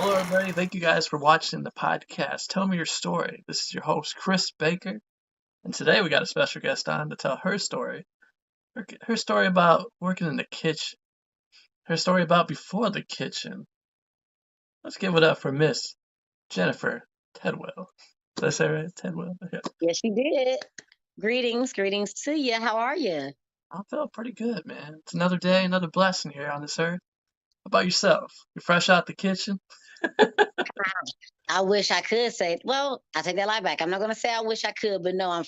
Hello, everybody. Thank you guys for watching the podcast. Tell me your story. This is your host, Chris Baker, and today we got a special guest on to tell her story. Her story about working in the kitchen. Her story about before the kitchen. Let's give it up for Miss Jennifer Tidwell. Did I say right? Tidwell? Yeah. Yes, you did. Greetings to you. How are you? I feel pretty good, man. It's another day, another blessing here on this earth. How about yourself? You fresh out the kitchen? I wish I could say, well, I take that lie back. I'm not going to say I wish I could, but no, I'm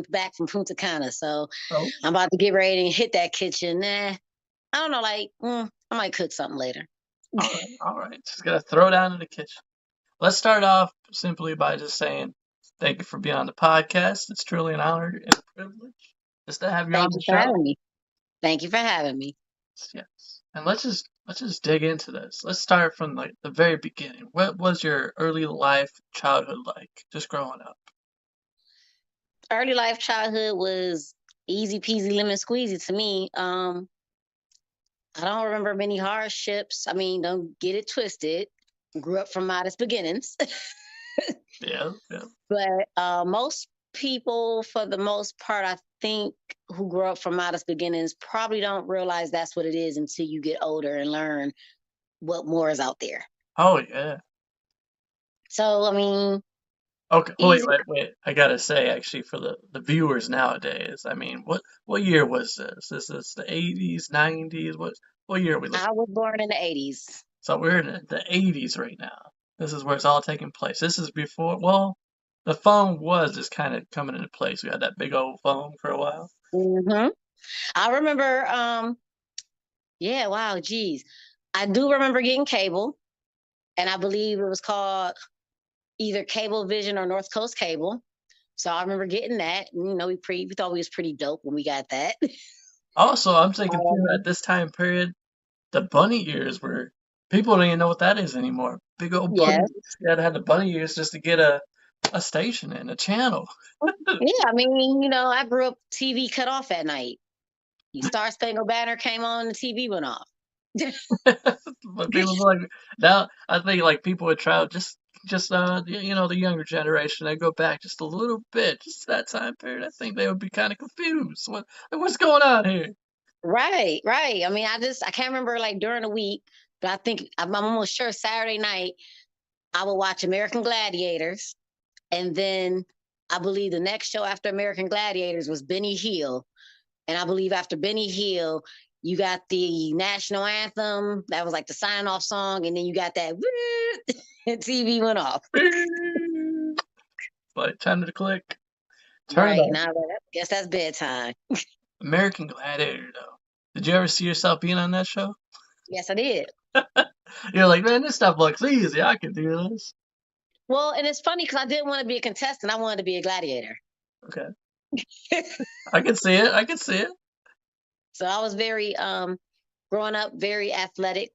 back from Punta Cana. So Oh, I'm about to get ready and hit that kitchen. I don't know, I might cook something later. all right, all right. Just gotta throw down in the kitchen. Let's start off simply by just saying thank you for being on the podcast. It's truly an honor and a privilege just to have you on Thank the you for show. having me. Thank you for having me. Yes. And let's just dig into this. Let's start from like the very beginning. What was your early life childhood like? Just growing up. Early life childhood was easy peasy lemon squeezy to me. I don't remember many hardships. I mean, don't get it twisted. Grew up from modest beginnings. Yeah, yeah. But most people, for the most part, I think, who grow up from modest beginnings probably don't realize that's what it is until you get older and learn what more is out there. Oh yeah. So, I mean, Okay. Wait, easy. wait, wait. I gotta say actually for the viewers nowadays, I mean, what year was this? Is this the 80s, 90s? What year are we looking? I was born in the 80s. So we're in the 80s right now. This is where it's all taking place. This is before, well, the phone was just kind of coming into place. We had that big old phone for a while. hmm I remember, yeah, wow, geez. I do remember getting cable, and I believe it was called either Cable Vision or North Coast Cable. So I remember getting that. And, we thought we was pretty dope when we got that. Also, I'm thinking too, at Um, this time period, the bunny ears were, people don't even know what that is anymore. Big old bunny yes. ears. You had to have the bunny ears just to get a station and a channel. Yeah, I mean, I grew up TV cut off at night. You Star Spangled Banner came on, the TV went off. But people were like now, I think like people would try just the younger generation. They go back just a little bit, just to that time period. I think they would be kind of confused. What's going on here? Right, right. I mean, I can't remember like during the week, but I think I'm almost sure Saturday night I would watch American Gladiators, and then I believe the next show after American Gladiators was Benny Hill, and I believe after Benny Hill you got the national anthem that was like the sign off song, and then you got that and TV went off. Like time to click, turn it Right off. now, I guess that's bedtime. American Gladiator, though. Did you ever see yourself being on that show? Yes, I did. You're like, man, this stuff looks easy. I can do this. Well, and it's funny because I didn't want to be a contestant. I wanted to be a gladiator. Okay, I can see it. I can see it. So I was very growing up very athletic.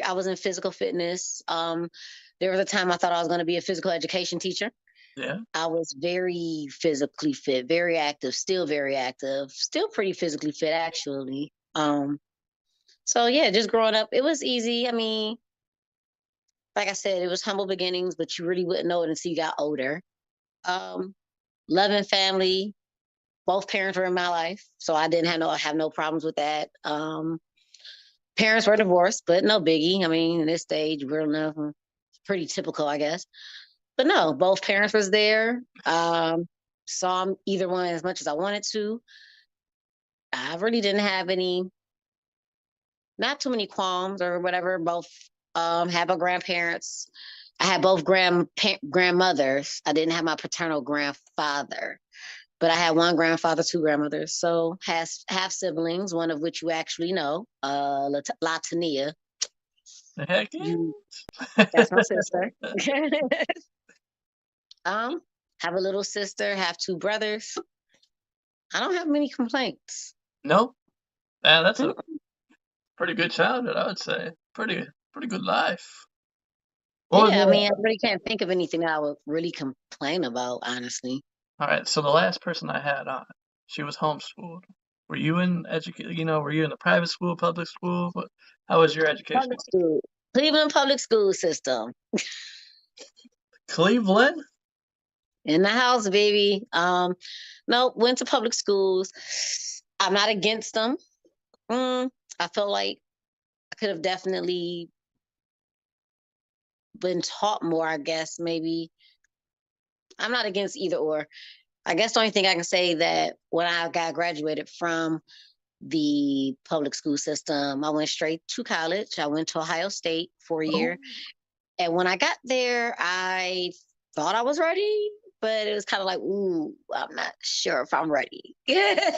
I was in physical fitness. There was a time I thought I was going to be a physical education teacher. Yeah. I was very physically fit, very active, still pretty physically fit actually. So yeah, just growing up, it was easy. I mean, like I said, it was humble beginnings, but you really wouldn't know it until you got older. Um, Loving family, both parents were in my life, so I didn't have no problems with that. Parents were divorced, but no biggie. I mean, in this stage, we're enough, pretty typical, I guess. But no, both parents was there. Saw either one as much as I wanted to. I really didn't have not too many qualms or whatever. Both had my grandparents. I had both grandmothers. I didn't have my paternal grandfather. But I had one grandfather, two grandmothers. So has half siblings, one of which you actually know, Latania. Heck yeah. You That's my sister. um, have a little sister, have two brothers. I don't have many complaints. No, man, that's a Mm. pretty good childhood, I would say. Pretty good life. What was Yeah, I your mean, I really can't think of anything that I would really complain about, honestly. All right, so the last person I had on, she was homeschooled. Were you in were you in the private school, public school? How was your education? Public school. Cleveland public school system. Cleveland? In the house, baby. No, went to public schools. I'm not against them. I feel like I could have definitely been taught more, I guess, maybe. I'm not against either or. I guess the only thing I can say that when I got graduated from the public school system, I went straight to college. I went to Ohio State for a Oh, year. And when I got there, I thought I was ready, but it was kind of like, ooh, I'm not sure if I'm ready. Yeah.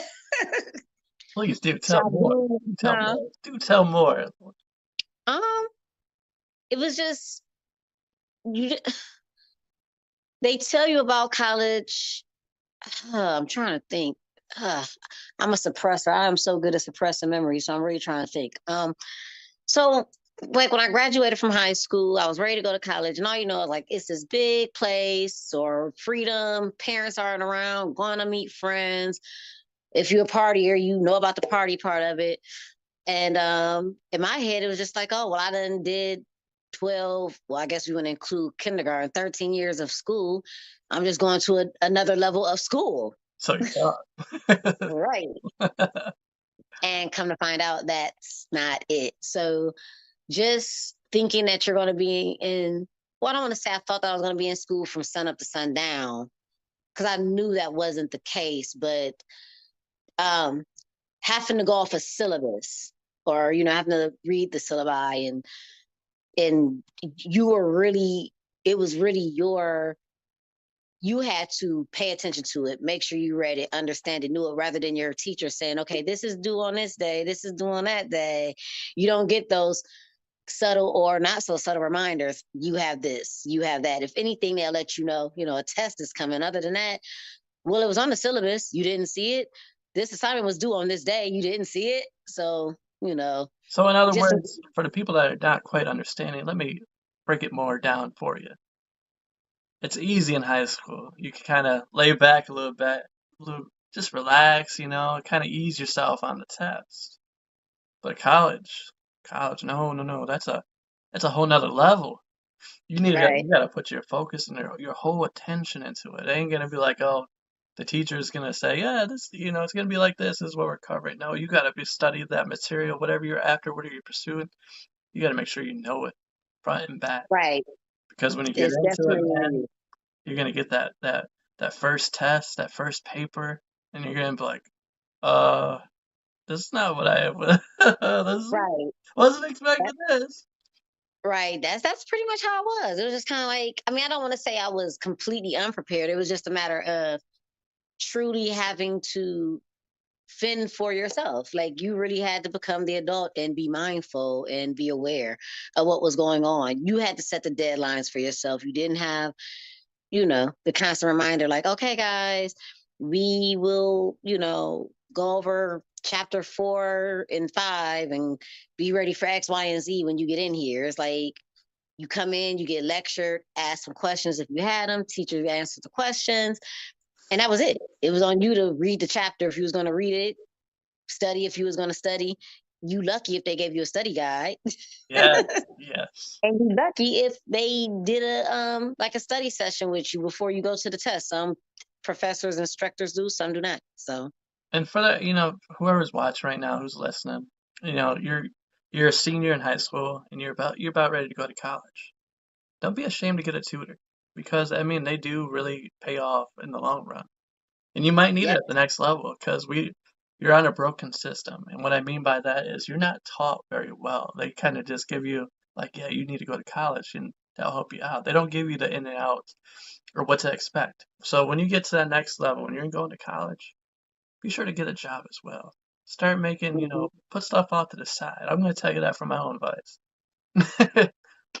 please do So tell I more. moved, Do tell more. Do tell more. um, it was just you. They tell you about college. I'm trying to think. Uh, I'm a suppressor. I am so good at suppressing memories, so I'm really trying to think. So like when I graduated from high school, I was ready to go to college, and all you know is like it's this big place or freedom. Parents aren't around, going to meet friends. If you're a partier, you know about the party part of it. And in my head, it was just like, oh well, I done did 12. Well, I guess we wouldn't include kindergarten, 13 years of school. I'm just going to another level of school. So you thought. Right. And come to find out that's not it. So just thinking that you're going to be in, well, I don't want to say I thought that I was going to be in school from sun up to sundown because I knew that wasn't the case, but um, having to go off a syllabus or, having to read the syllabi and you were really, it was really you had to pay attention to it, make sure you read it, understand it, knew it, rather than your teacher saying, okay, this is due on this day, this is due on that day. You don't get those subtle or not so subtle reminders. You have this, you have that. If anything, they'll let a test is coming. Other than that, well, it was on the syllabus. You didn't see it. This assignment was due on this day. You didn't see it. So, So in other just words, for the people that are not quite understanding, let me break it more down for you. It's easy in high school. You can kind of lay back a little bit, just relax, kind of ease yourself on the test. But college, no, no, no, that's a whole nother level. right, You gotta put your focus and your whole attention into it. It ain't gonna be like, oh, the teacher's gonna say, yeah, this, it's gonna be like this is what we're covering. No, you gotta be studying that material, whatever you're after, whatever you're pursuing. You gotta make sure you know it front and back. right. Because when you get It's into it, man, definitely you're gonna get that first test, that first paper, and you're gonna be like, uh, this is not what this right. wasn't expecting this. Right. That's pretty much how it was. It was just kind of like, I mean, I don't want to say I was completely unprepared. It was just a matter of truly having to fend for yourself. Like you really had to become the adult and be mindful and be aware of what was going on. You had to set the deadlines for yourself. You didn't have, the constant reminder like, okay, guys, we will, go over chapter 4 and 5 and be ready for X, Y, and Z when you get in here. It's like you come in, you get lectured, ask some questions if you had them, teacher answered the questions, and that was it. It was on you to read the chapter if you was going to read it, study if you was going to study. You lucky if they gave you a study guide. Yes, yes. And you lucky if they did a study session with you before you go to the test. Some professors, instructors do, some do not. So And for that, whoever's watching right now, who's listening, you're a senior in high school and you're about ready to go to college. Don't be ashamed to get a tutor because I mean they do really pay off in the long run. And you might need it yep, at the next level because you're on a broken system. And what I mean by that is you're not taught very well. They kind of just give you like, yeah, you need to go to college and that'll help you out. They don't give you the in and out or what to expect. So when you get to that next level, when you're going to college, be sure to get a job as well. Start making, mhm. put stuff off to the side. I'm going to tell you that from my own advice.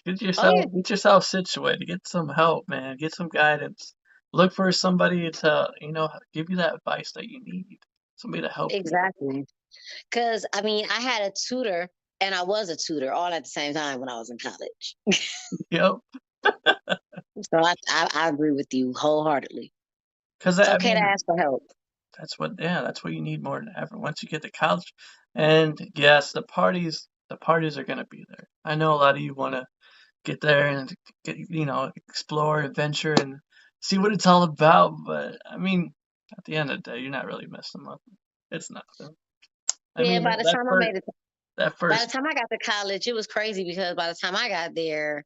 Get Oh yourself yeah, get yourself situated. Get some help, man. Get some guidance. Look for somebody to, give you that advice that you need. Somebody to help you. exactly. Because I mean, I had a tutor and I was a tutor all at the same time when I was in college. Yep. So I agree with you wholeheartedly. Because It's I okay to mean, ask for help. that's what you need more than ever. Once you get to college, and yes, the parties are gonna be there. I know a lot of you want to get there and explore, adventure, and see what it's all about. But I mean, at the end of the day, you're not really missing nothing. It's nothing. I Yeah, mean, by the that time I first, made it, that by the first, time I got to college, it was crazy because by the time I got there,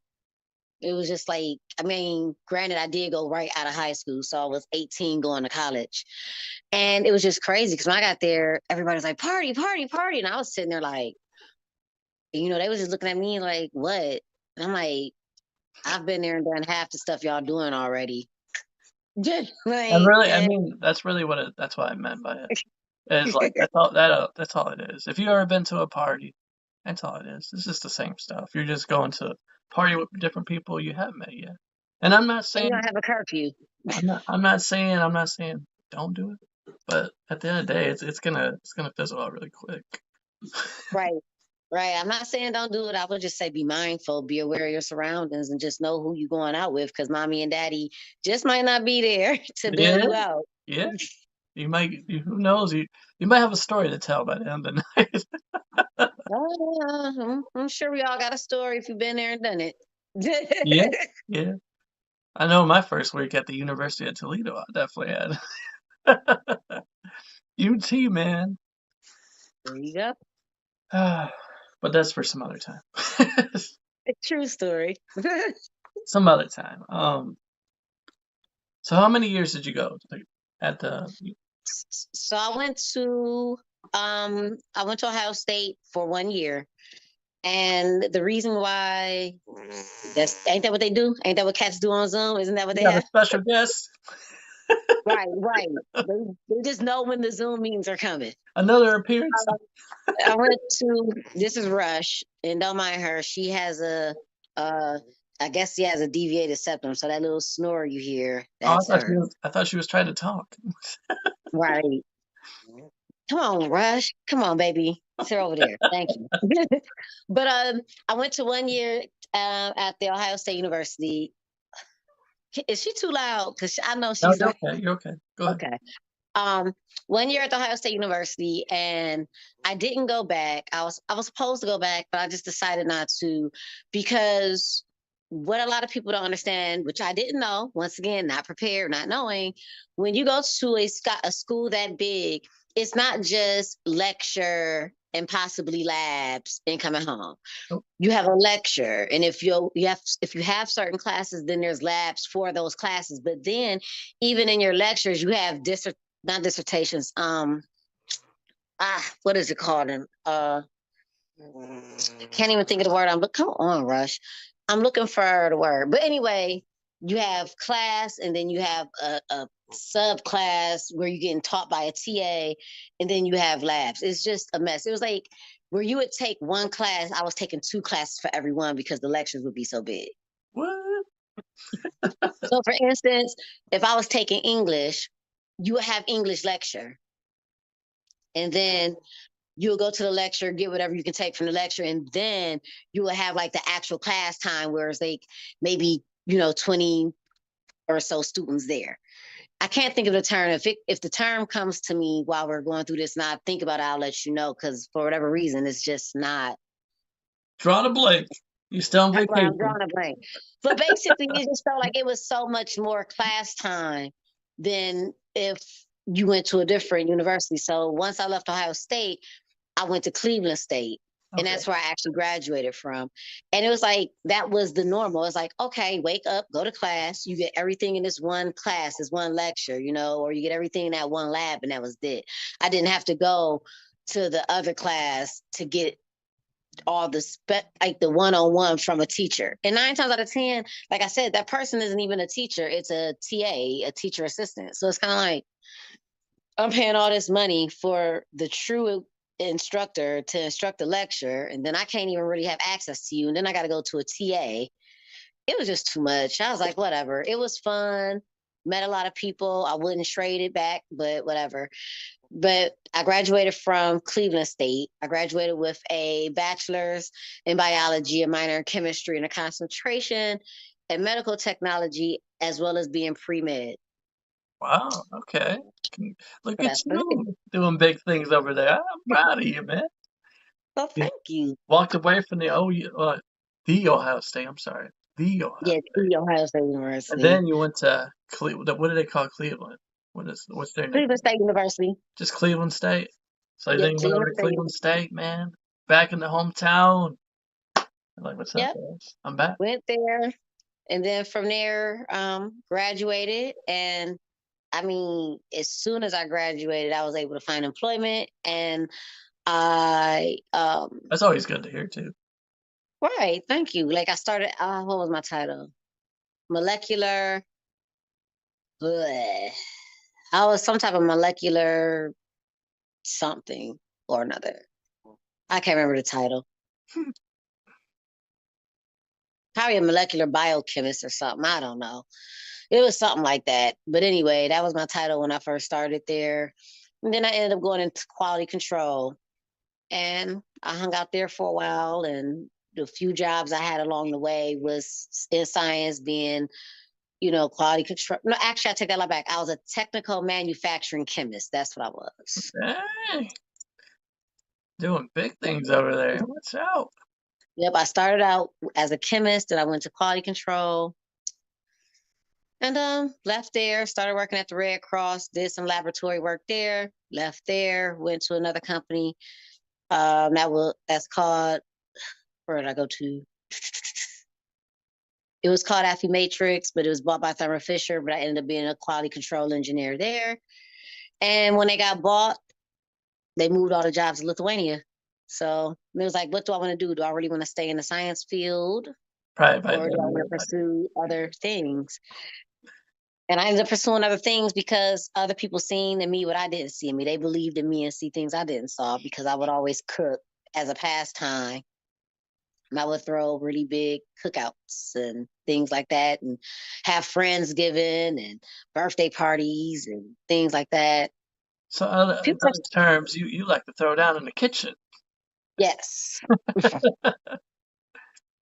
it was just like, I mean, granted, I did go right out of high school, so I was 18 going to college. And it was just crazy because when I got there, everybody was like, party, party, party. And I was sitting there like, they was just looking at me like, what? And I'm like, I've been there and done half the stuff y'all doing already. Just and like, really, I mean, that's really that's what I meant by it. It's like that's all it is. If you ever been to a party, that's all it is. It's just the same stuff. You're just going to party with different people you haven't met yet. And I'm not and you saying don't have a curfew. I'm not saying don't do it. But at the end of the day, it's gonna fizzle out really quick. Right. Right. I'm not saying don't do it. I would just say be mindful, be aware of your surroundings, and just know who you're going out with because mommy and daddy just might not be there to bail Yeah, you out. yeah. Who knows? You might have a story to tell by the end of the night. I'm sure we all got a story if you've been there and done it. Yeah, yeah. I know my first week at the University of Toledo, I definitely had UT, man. There you go. But that's for some other time. A true story. Some other time. So how many years did you go like, at the? So I went to Ohio State for 1 year. And the reason why that's ain't that what they do? Ain't that what cats do on Zoom? Isn't that what You they have a have? special guest, Right, right. They just know when the Zoom meetings are coming. another appearance. I went to this is Rush, and don't mind her. She has uh I guess she has a deviated septum, so that little snore you hear, Oh, that's her. I thought she was trying to talk. Right. Come on, Rush. Come on, baby. Sit over there. Thank you. But I went to 1 year at the Ohio State University. Is she too loud? Because I know No, she's you're like, okay. You're okay. Go ahead. okay. Um, 1 year at the Ohio State University, and I didn't go back. I was supposed to go back, but I just decided not to because what a lot of people don't understand, which I didn't know, once again, not prepared, not knowing, when you go to a school that big, it's not just lecture and possibly labs and coming home. Oh, You have a lecture, and if you have certain classes, then there's labs for those classes. But then even in your lectures, you have not dissertations. What is it called? Can't even think of the word. Come on, Rush. I'm looking for the word. But anyway, you have class, and then you have a subclass where you're getting taught by a TA, and then you have labs. It's just a mess. It was like where you would take one class, I was taking two classes for every one because the lectures would be so big. what? So, for instance, if I was taking English, you would have English lecture, and then you'll go to the lecture, get whatever you can take from the lecture, and then you will have like the actual class time where it's like maybe 20 or so students there. I can't think of the term. If the term comes to me while we're going through this and I think about it, I'll let you know because for whatever reason, it's just not. Drawing a blank. You still on Right, I'm vacation? drawing a blank. But basically, it just felt like it was so much more class time than if you went to a different university. So once I left Ohio State, I went to Cleveland State. And Okay. that's where I actually graduated from. And it was like, that was the normal. It's like, okay, wake up, go to class. You get everything in this one class, this one lecture, or you get everything in that one lab, and that was it. I didn't have to go to the other class to get all like the one-on-one from a teacher. And 9 times out of 10, like I said, that person isn't even a teacher. It's a TA, a teacher assistant. So it's kind of like, I'm paying all this money for the true instructor to instruct the lecture, and then I can't even really have access to you. And then I got to go to a TA. It was just too much. I was like, whatever. It was fun. Met a lot of people. I wouldn't trade it back, but whatever. But I graduated from Cleveland State. I graduated with a bachelor's in biology, a minor in chemistry, and a concentration in medical technology, as well as being pre-med. Wow. Okay. Look So at that's for me. you doing big things over there. I'm proud of you, man. Well, You thank you. walked away from the The Ohio State. I'm sorry. The Ohio Yeah, State. the Ohio State And University. then you went to Cleveland. What do they call Cleveland? What's their Cleveland nickname? State University. Just Cleveland State. So then Yep, you went over Cleveland to State. Cleveland State, man. Back in the hometown. I'm like, what's up, Yep, guys? I'm back. went there. And then from there, graduated. And I mean, as soon as I graduated, I was able to find employment. And I, That's always good to hear too. right, thank you. Like I started, what was my title? Molecular, bleh. I was some type of molecular something or another. I can't remember the title. Probably a molecular biochemist or something. I don't know. It was something like that. But anyway, that was my title when I first started there. And then I ended up going into quality control. And I hung out there for a while. And the few jobs I had along the way was in science, being, quality control. No, actually, I take that back. I was a technical manufacturing chemist. That's what I was. Hey, doing big things over there. Watch out. Yep, I started out as a chemist, and I went to quality control, and left there. Started working at the Red Cross. Did some laboratory work there. Left there. Went to another company. That's called. Where did I go to? It was called Affymatrix, but it was bought by Thermo Fisher. But I ended up being a quality control engineer there. And when they got bought, they moved all the jobs to Lithuania. So it was like, what do I want to do? Do I really want to stay in the science field, Probably or do I done want with to pursue other things? And I ended up pursuing other things because other people seen in me what I didn't see in me. They believed in me and see things I didn't saw, because I would always cook as a pastime. And I would throw really big cookouts and things like that, and have Friendsgiving and birthday parties and things like that. So, in People, other terms, you like to throw down in the kitchen. yes.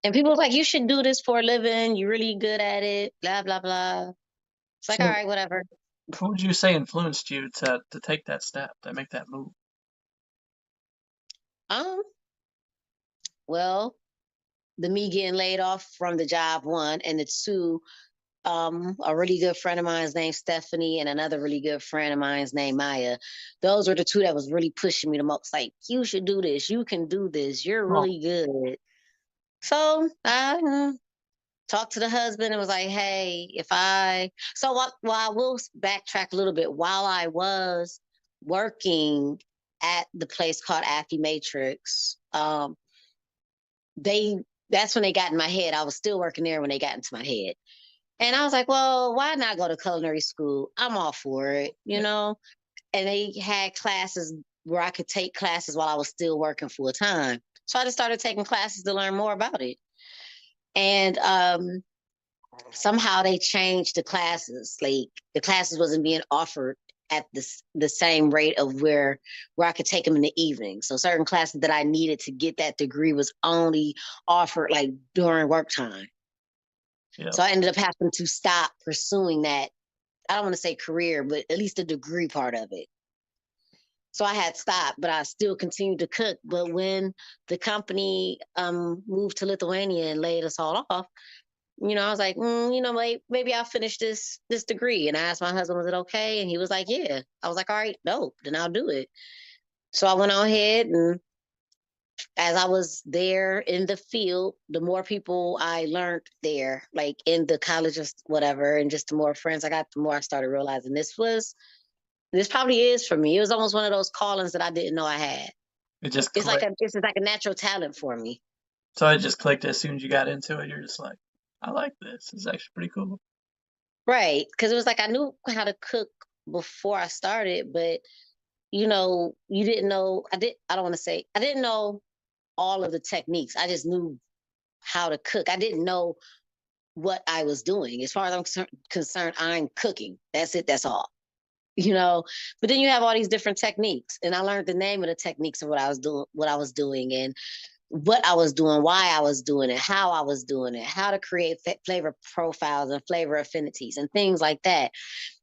And people was like, you should do this for a living. You're really good at it, blah, blah, blah. It's like, all So, right, whatever. who would you say influenced you to take that step, to make that move? Um, well, the me getting laid off from the job, one, and the two, a really good friend of mine's named Stephanie, and another really good friend of mine's named Maya. Those were the two that was really pushing me the most. Like, you should do this. You can do this. You're Oh, really good. So I talked to the husband and was like, hey, I will backtrack a little bit. While I was working at the place called Affymatrix, they that's when they got in my head. I was still working there when they got into my head. And I was like, well, why not go to culinary school? I'm all for it. And they had classes where I could take classes while I was still working full time. So I just started taking classes to learn more about it. And somehow they changed the classes. Like, the classes wasn't being offered at the same rate of where I could take them in the evening. So certain classes that I needed to get that degree was only offered like during work time. yeah. So I ended up having to stop pursuing that. I don't want to say career, but at least the degree part of it. So I had stopped, but I still continued to cook. But when the company moved to Lithuania and laid us all off, I was like, maybe I'll finish this degree. And I asked my husband, was it okay? And he was like, yeah. I was like, all right, dope, then I'll do it. So I went on ahead, and as I was there in the field, the more people I learned there, like in the college or whatever, and just the more friends I got, the more I started realizing this probably is for me. It was almost one of those callings that I didn't know I had. It just It's like clicked. a natural talent for me. So it just clicked as soon as you got into it. You're just like, I like this. It's actually pretty cool. Right. Because it was like I knew how to cook before I started, but you didn't know. I don't want to say I didn't know all of the techniques. I just knew how to cook. I didn't know what I was doing. As far as concerned, I'm cooking. That's it. That's all. But then you have all these different techniques, and I learned the name of the techniques of what I was doing, and what I was doing, why I was doing it, how I was doing it, how to create flavor profiles and flavor affinities and things like that.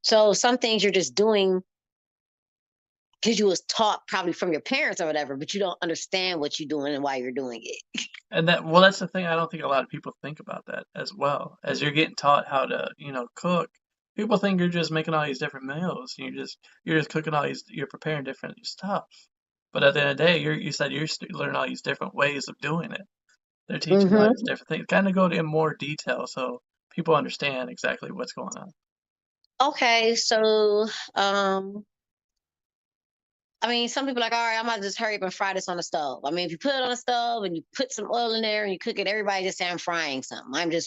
So some things you're just doing because you was taught probably from your parents or whatever, but you don't understand what you're doing and why you're doing it. And that's the thing. I don't think a lot of people think about that as well. As you're getting taught how to, cook, people think you're just making all these different meals. You're just cooking you're preparing different stuff. But at the end of the day, you said you're learning all these different ways of doing it. They're teaching you all these Mm-hmm. different things. Kind of go in more detail so people understand exactly what's going on. Okay, so I mean, some people are like, all right, I'm gonna just hurry up and fry this on the stove. I mean, if you put it on the stove and you put some oil in there and you cook it, everybody just say I'm frying something.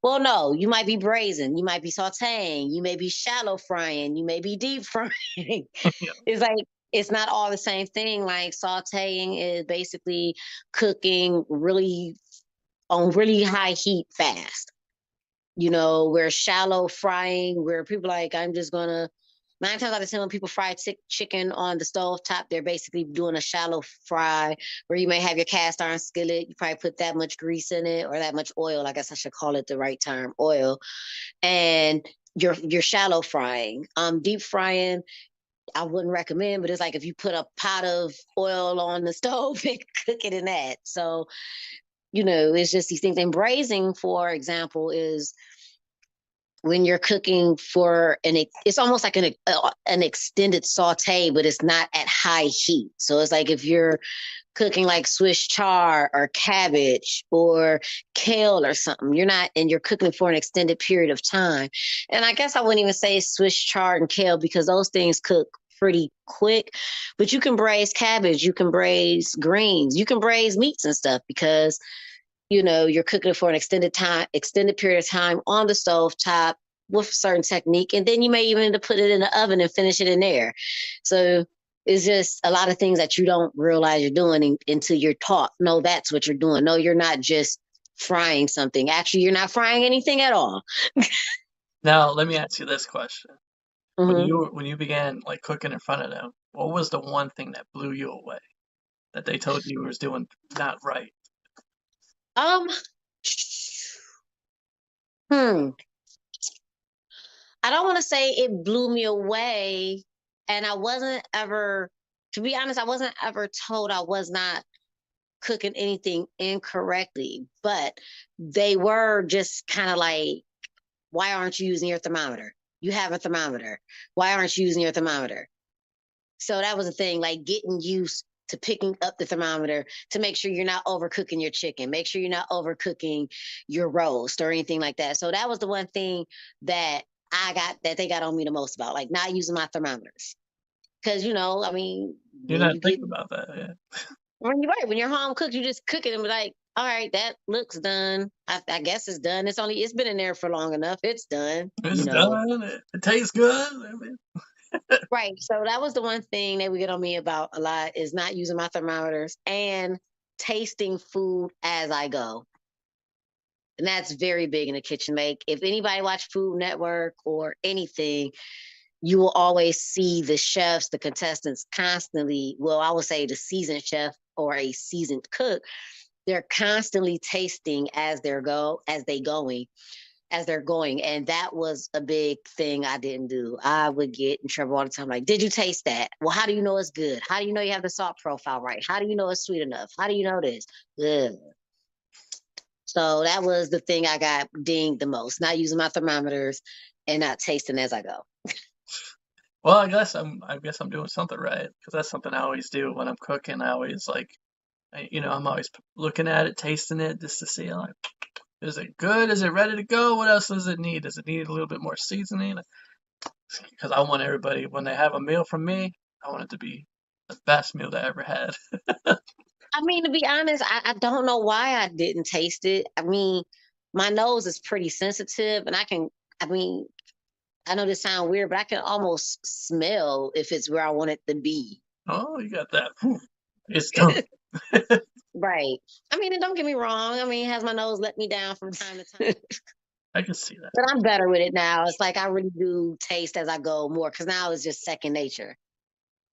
Well, no, you might be braising, you might be sauteing, you may be shallow frying, you may be deep frying. Yeah. It's like it's not all the same thing. Like sauteing is basically cooking really on really high heat fast. Where shallow frying, where people like, I'm just gonna 9 times out of 10 when people fry chicken on the stove top, they're basically doing a shallow fry where you may have your cast iron skillet. You probably put that much grease in it or that much oil. I guess I should call it the right term, oil. And you're shallow frying. Deep frying, I wouldn't recommend, but it's like if you put a pot of oil on the stove and cook it in that. So, it's just these things. And braising, for example, is when you're cooking for it's almost like an extended saute, but it's not at high heat. So it's like if you're cooking like Swiss chard or cabbage or kale or something, you're cooking for an extended period of time. And I guess I wouldn't even say Swiss chard and kale because those things cook pretty quick, but you can braise cabbage, you can braise greens, you can braise meats and stuff because you're cooking it for an extended period of time on the stove top with a certain technique. And then you may even put it in the oven and finish it in there. So it's just a lot of things that you don't realize you're doing until you're taught, no, that's what you're doing. No, you're not just frying something. Actually, you're not frying anything at all. Now, let me ask you this question. When Mm-hmm. you began like cooking in front of them, what was the one thing that blew you away that they told you was doing not right? Um, hmm. I don't want to say it blew me away. And to be honest, I wasn't ever told I was not cooking anything incorrectly, but they were just kind of like, why aren't you using your thermometer? You have a thermometer. Why aren't you using your thermometer? So that was the thing, like getting used to picking up the thermometer to make sure you're not overcooking your chicken, make sure you're not overcooking your roast or anything like that. So that was the one thing that they got on me the most about, like not using my thermometers. Because, I mean, You're when not you get thinking about that, yeah. when you're home cooked, you just cook it and be like, all right, that looks done. I guess it's done. It's been in there for long enough. It's done. It's done. It tastes good. I mean, Right. So that was the one thing they would get on me about a lot is not using my thermometers and tasting food as I go. And that's very big in the kitchen. Like if anybody watch Food Network or anything, you will always see the chefs, the contestants constantly, well, I would say the seasoned chef or a seasoned cook, they're constantly tasting as they're going. And that was a big thing I didn't do. I would get in trouble all the time. Like, did you taste that? Well, how do you know it's good? How do you know you have the salt profile right? How do you know it's sweet enough? How do you know this? Ugh. So that was the thing I got dinged the most, not using my thermometers and not tasting as I go. well, I guess I'm doing something right because that's something I always do when I'm cooking. I always like, I'm always looking at it, tasting it just to see like, is it good? Is it ready to go? What else does it need? Does it need a little bit more seasoning? Because I want everybody when they have a meal from me, I want it to be the best meal they ever had. I mean, to be honest, I don't know why I didn't taste it. I mean, my nose is pretty sensitive and I mean, I know this sounds weird, but I can almost smell if it's where I want it to be. Oh, you got that. It's done. Right. I mean, and don't get me wrong. I mean, has my nose let me down from time to time? I can see that. But I'm better with it now. It's like I really do taste as I go more because now it's just second nature.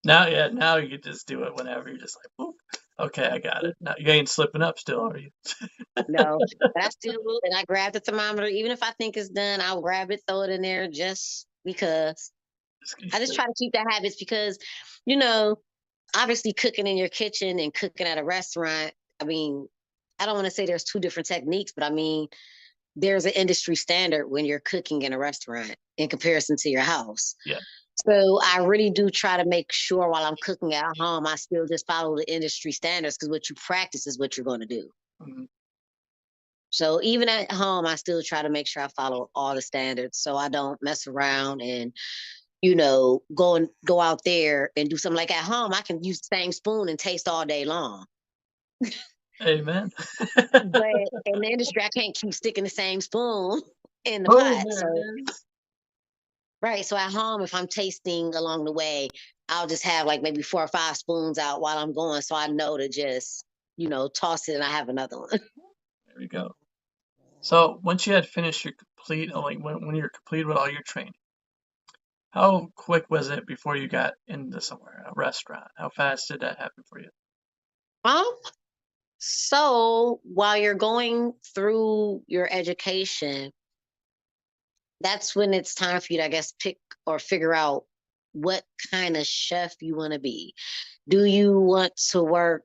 Now, yeah, now you can just do it whenever. You're just like, "Boop. Okay, I got it. Now you ain't slipping up still, are you?" No, but I still will. And I grab the thermometer. Even if I think it's done, I'll grab it, throw it in there just because. I just try to keep that habits because, you know, obviously cooking in your kitchen and cooking at a restaurant, I mean, I don't want to say there's two different techniques, but I mean, there's an industry standard when you're cooking in a restaurant in comparison to your house. Yeah. So I really do try to make sure while I'm cooking at home, I still just follow the industry standards because what you practice is what you're going to do. Mhm. So even at home, I still try to make sure I follow all the standards so I don't mess around and, go out there and do something like at home. I can use the same spoon and taste all day long. Amen. But in the industry, I can't keep sticking the same spoon in the Boom, pot. there So, it is. right. So at home, if I'm tasting along the way, I'll just have like maybe 4 or 5 spoons out while I'm going. So I know to just, toss it and I have another one. There we go. So once you had finished your complete, like when you're complete with all your training, how quick was it before you got into somewhere, a restaurant? How fast did that happen for you? Um, so while you're going through your education, that's when it's time for you to, I guess, pick or figure out what kind of chef you want to be. Do you want to work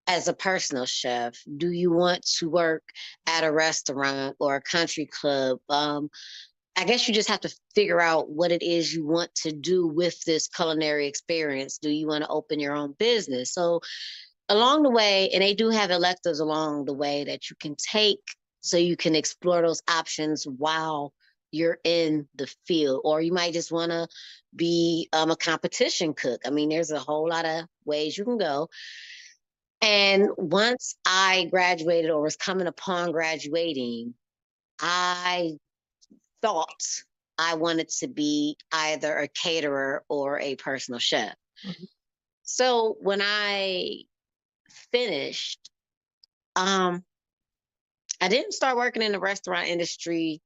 as a personal chef? Do you want to work at a restaurant or a country club? I guess you just have to figure out what it is you want to do with this culinary experience. Do you want to open your own business? So along the way, and they do have electives along the way that you can take so you can explore those options while you're in the field, or you might just want to be a competition cook. I mean, there's a whole lot of ways you can go. And once I graduated or was coming upon graduating, I thought I wanted to be either a caterer or a personal chef. Mhm. So when I finished, um, I didn't start working in the restaurant industry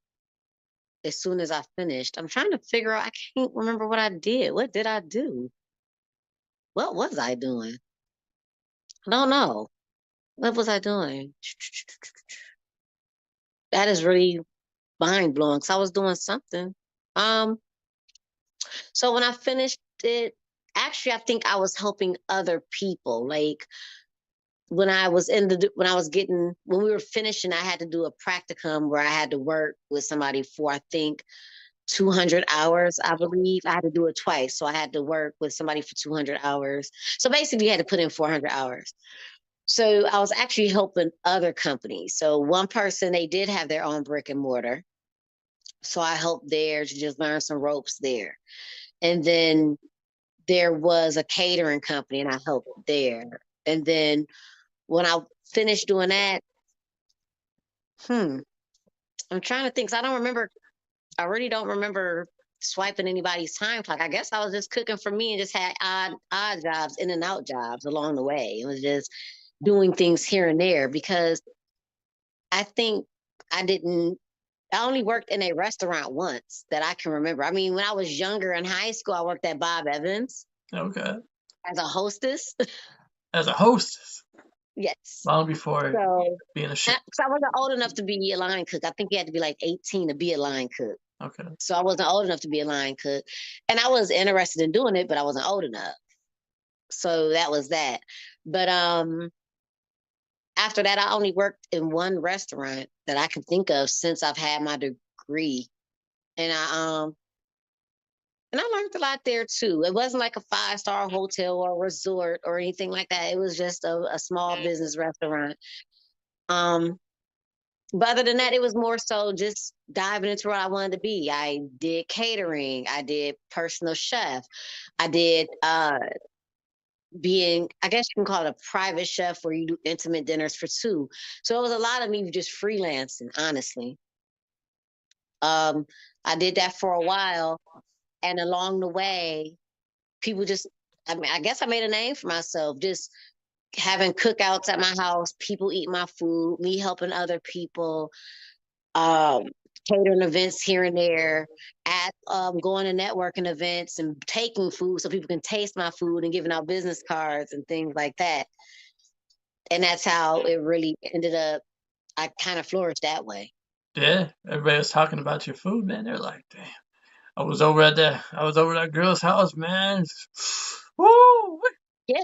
as soon as I finished. I'm trying to figure out, I can't remember what I did. What did I do? What was I doing? I don't know. What was I doing? That is really mind blowing because I was doing something. Um, so when I finished it, actually, I think I was helping other people. Like when we were finishing, I had to do a practicum where I had to work with somebody for, I think, 200 hours, I believe. I had to do it twice. So I had to work with somebody for 200 hours. So basically, you had to put in 400 hours. So I was actually helping other companies. So one person, they did have their own brick and mortar. So I helped there to just learn some ropes there. And then there was a catering company and I helped there. And then when I finished doing that, I'm trying to think. 'Cause I don't remember. I really don't remember swiping anybody's time clock. I guess I was just cooking for me and just had odd jobs, in and out jobs along the way. It was just doing things here and there because I think I didn't. I only worked in a restaurant once that I can remember. I mean, when I was younger in high school, I worked at Bob Evans Okay. as a hostess. As a hostess, Yes. long before So, being a chef. so I wasn't old enough to be a line cook. I think you had to be like 18 to be a line cook. Okay. So I wasn't old enough to be a line cook. And I was interested in doing it, but I wasn't old enough. So that was that. But after that, I only worked in one restaurant that I can think of since I've had my degree. And I learned a lot there too. It wasn't like a 5-star hotel or resort or anything like that. It was just a small business restaurant. Um, but other than that, it was more so just diving into what I wanted to be. I did catering, I did personal chef, I did being, I guess you can call it a private chef where you do intimate dinners for two. So it was a lot of me just freelancing, honestly. Um, I did that for a while, and along the way, people just, I mean, I guess I made a name for myself just having cookouts at my house, people eat my food, me helping other people, um, catering events here and there, at going to networking events and taking food so people can taste my food and giving out business cards and things like that. And that's how it really ended up. I kind of flourished that way. Yeah, everybody was talking about your food, man. They're like, damn. I was over at that girl's house, man. Woo! Yeah,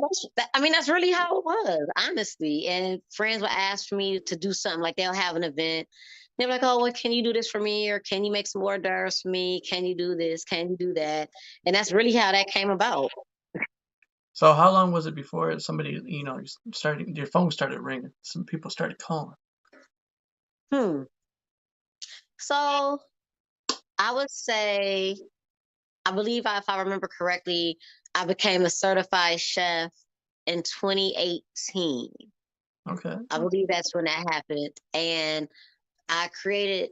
I mean, that's really how it was, honestly. And friends would ask for me to do something, like they'll have an event. They're like, oh, well, can you do this for me? Or can you make some hors d'oeuvres for me? Can you do this? Can you do that? And that's really how that came about. So how long was it before somebody, your phone started ringing? Some people started calling. Hmm. So I would say, I believe if I remember correctly, I became a certified chef in 2018. Okay. I believe that's when that happened. And I created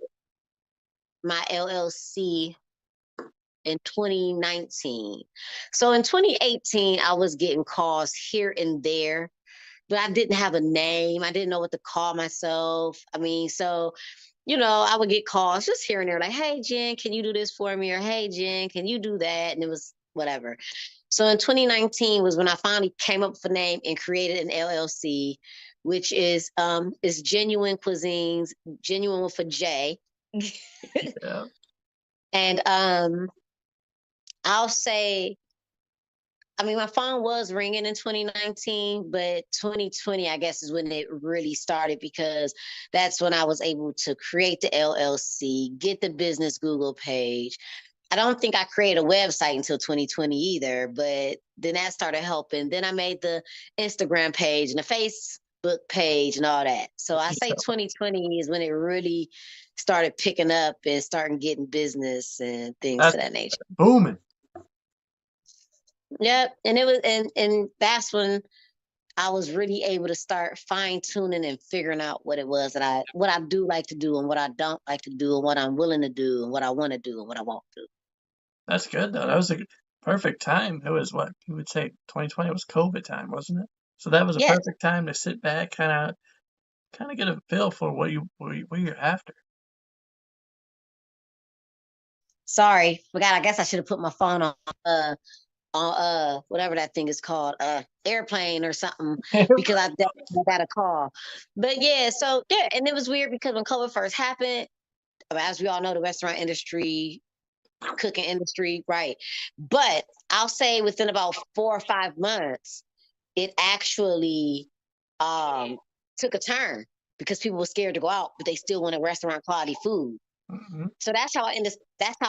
my LLC in 2019. So in 2018, I was getting calls here and there, but I didn't have a name. I didn't know what to call myself. I mean, so, I would get calls just here and there, like, hey, Jen, can you do this for me? Or hey, Jen, can you do that? And it was whatever. So in 2019 was when I finally came up with a name and created an LLC, which is Genuine Cuisines, genuine with a J. Yeah. And I'll say, I mean, my phone was ringing in 2019, but 2020, I guess, is when it really started because that's when I was able to create the LLC, get the business Google page. I don't think I created a website until 2020 either, but then that started helping. Then I made the Instagram page and the Facebook page and all that. So I say 2020 is when it really started picking up and starting getting business and things to That's that nature. booming. Yep. And it was and that's when I was really able to start fine tuning and figuring out what it was that what I do like to do and what I don't like to do and what I'm willing to do and what I want to do and what I won't do. That's good though. That was a perfect time. It was what you would say 2020 was COVID time, wasn't it? So that was a Yes. perfect time to sit back, kind of get a feel for what you're after. Sorry, forgot. I guess I should have put my phone on whatever that thing is called, airplane or something, because I definitely got a call. But yeah, so yeah, and it was weird because when COVID first happened, as we all know, the restaurant industry, cooking industry, right? But I'll say within about 4 or 5 months, it actually took a turn because people were scared to go out, but they still wanted restaurant quality food. Mhm. So that's how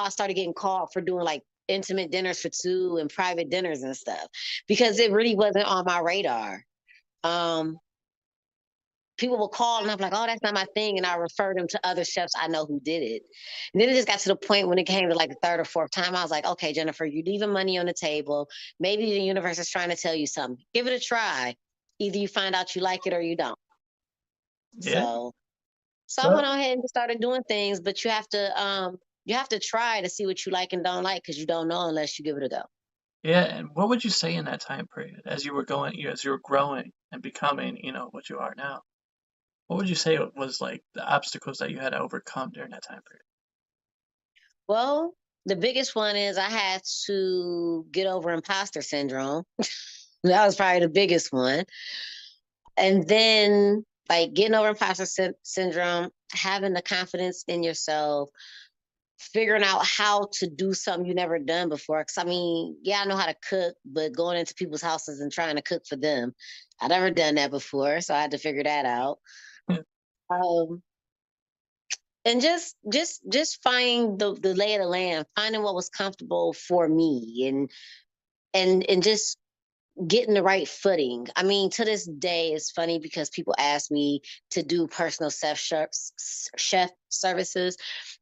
I started getting called for doing like intimate dinners for two and private dinners and stuff because it really wasn't on my radar. Um, People will call and I'm like, oh, that's not my thing. And I refer them to other chefs I know who did it. And then it just got to the point when it came to like the third or fourth time, I was like, okay, Jennifer, you're leaving money on the table. Maybe the universe is trying to tell you something. Give it a try. Either you find out you like it or you don't. Yeah. So I So went on ahead and started doing things, but you have to try to see what you like and don't like because you don't know unless you give it a go. yeah, and what would you say in that time period as you were as you were growing and becoming, what you are now? What would you say was like the obstacles that you had to overcome during that time period? Well, the biggest one is I had to get over imposter syndrome. That was probably the biggest one. And then like getting over syndrome, having the confidence in yourself, figuring out how to do something you never done before. Cause I mean, yeah, I know how to cook, but going into people's houses and trying to cook for them, I never done that before. So I had to figure that out. Yeah. Um, and just finding the lay of the land, finding what was comfortable for me and just getting the right footing. I mean, to this day, it's funny because people ask me to do personal chef services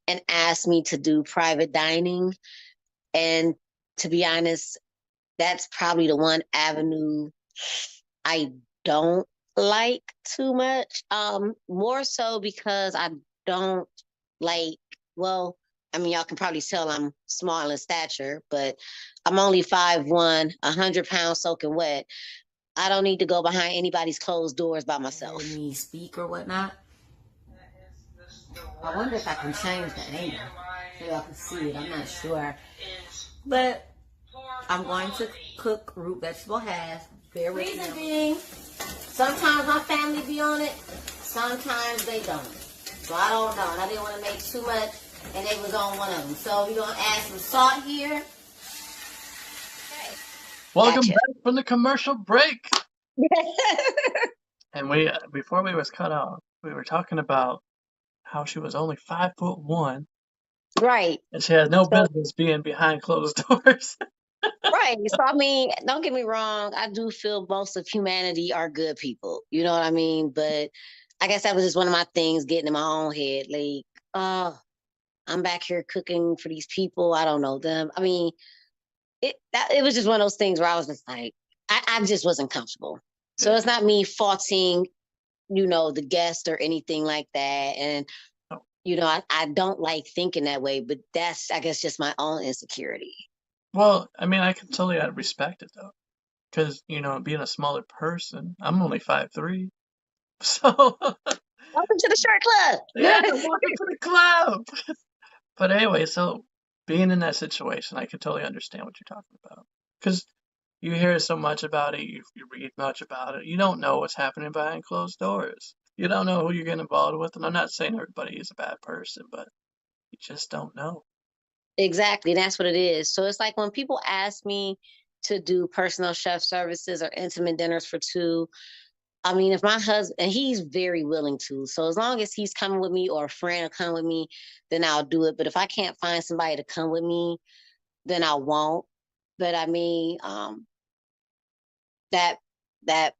and ask me to do private dining. And to be honest, that's probably the one avenue I don't like too much. More so because I don't like, well, I mean, y'all can probably tell I'm small in stature, but I'm only 5'1", 100 pounds soaking wet. I don't need to go behind anybody's closed doors by myself. Me speak or whatnot. I wonder if I can change the angle so y'all can see it. I'm not sure. But I'm going to cook root vegetable hash. Bear with me. Sometimes my family be on it. Sometimes they don't. So I don't know. And I didn't want to make too much and it was on one of them. So we're gonna add some salt here. Okay. Welcome Gotcha. back from the commercial break. And we, before we was cut off, we were talking about how she was only 5'1", Right. and she had no So, business being behind closed doors. right. So, I mean, don't get me wrong. I do feel most of humanity are good people. You know what I mean? But I guess that was just one of my things getting in my own head. Like, I'm back here cooking for these people. I don't know them. I mean, it was just one of those things where I was just like, I just wasn't comfortable. So Yeah. it's not me faulting, the guest or anything like that. And, Oh. I don't like thinking that way, but that's, I guess, just my own insecurity. Well, I mean, I can totally respect it though, because being a smaller person, I'm only 5'3", so Welcome to the shirt club. yeah, welcome to the club. But anyway, so being in that situation, I can totally understand what you're talking about, because you hear so much about it, you read much about it. You don't know what's happening behind closed doors. You don't know who you're getting involved with, and I'm not saying everybody is a bad person, but you just don't know. Exactly. That's what it is. So it's like when people ask me to do personal chef services or intimate dinners for two, I mean, if my husband, and he's very willing to, so as long as he's coming with me or a friend will come with me, then I'll do it. But if I can't find somebody to come with me, then I won't. But I mean, that, that,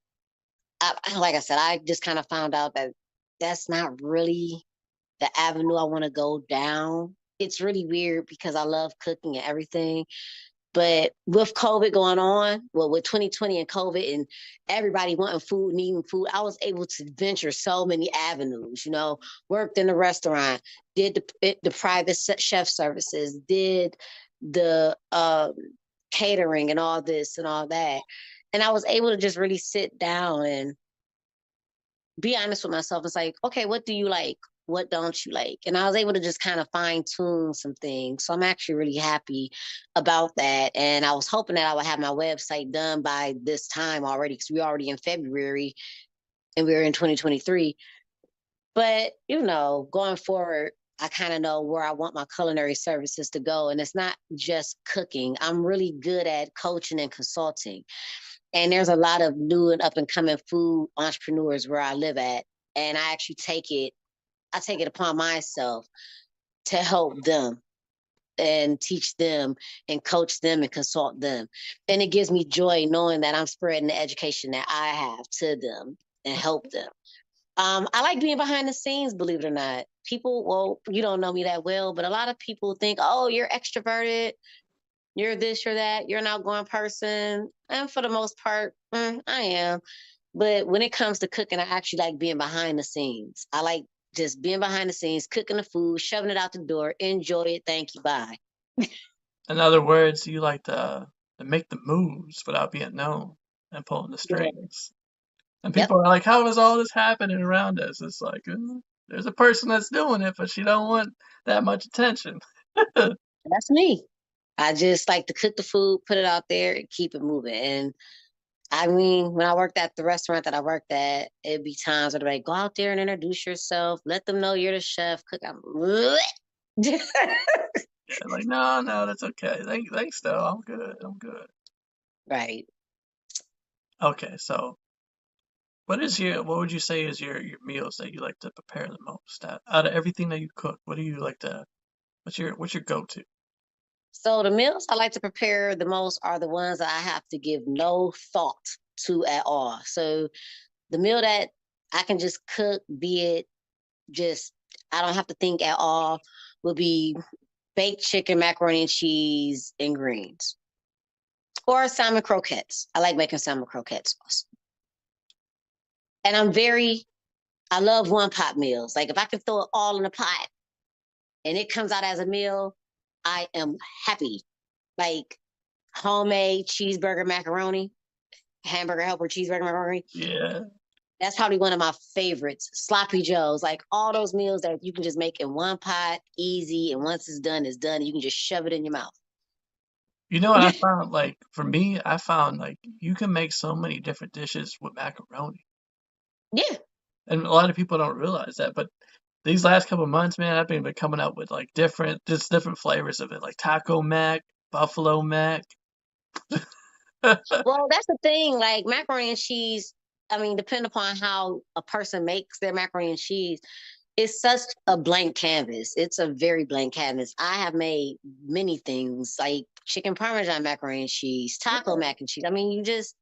like I said, I just kind of found out that that's not really the avenue I want to go down. It's really weird because I love cooking and everything. But with COVID going on, well, with 2020 and COVID and everybody wanting food, needing food, I was able to venture so many avenues, worked in the restaurant, did the private chef services, did the catering and all this and all that. And I was able to just really sit down and be honest with myself. It's like, okay, what do you like? What don't you like? And I was able to just kind of fine tune some things. So I'm actually really happy about that. And I was hoping that I would have my website done by this time already, because we're already in February and we're in 2023. But, going forward, I kind of know where I want my culinary services to go. And it's not just cooking. I'm really good at coaching and consulting. And there's a lot of new and up and coming food entrepreneurs where I live at. And I actually take it upon myself to help them and teach them and coach them and consult them. And it gives me joy knowing that I'm spreading the education that I have to them and help them. I like being behind the scenes, believe it or not. People, well, you don't know me that well, but a lot of people think, oh, you're extroverted, you're this, you're that, you're an outgoing person. And for the most part, I am. But when it comes to cooking, I actually like being behind the scenes. I like just being behind the scenes, cooking the food, shoving it out the door, enjoy it, thank you, bye. In other words, you like to make the moves without being known and pulling the Yeah. strings. And Yep, people are like, how is all this happening around us? It's like, there's a person that's doing it, but she don't want that much attention. that's me. I just like to cook the food, put it out there, and keep it moving. And I mean, when I worked at the restaurant that I worked at, it'd be times where they're like, go out there and introduce yourself, let them know you're the chef, cook. I'm Yeah, like, no, that's okay. Thanks though. I'm good. right. Okay, so what would you say is your meals that you like to prepare the most? Out of everything that you cook, what do you like to what's your go-to? So the meals I like to prepare the most are the ones that I have to give no thought to at all. So the meal that I can just cook, be it just I don't have to think at all, will be baked chicken, macaroni and cheese, and greens. Or salmon croquettes. I like making salmon croquettes. And I love one pot meals. Like if I can throw it all in a pot and it comes out as a meal, I am happy. Like homemade cheeseburger macaroni, hamburger helper cheeseburger macaroni. Yeah. That's probably one of my favorites. Sloppy joes, like all those meals that you can just make in one pot, easy, and once it's done, it's done. You can just shove it in your mouth. You know what I found? Like for me, I found like you can make so many different dishes with macaroni. Yeah, And a lot of people don't realize that, but these last couple of months, man, I've been coming up with like different flavors of it, like taco mac, buffalo mac. Well, that's the thing. Like macaroni and cheese. I mean, depending upon how a person makes their macaroni and cheese, it's such a blank canvas. It's a very blank canvas. I have made many things like chicken parmesan macaroni and cheese, taco mac and cheese. I mean, you just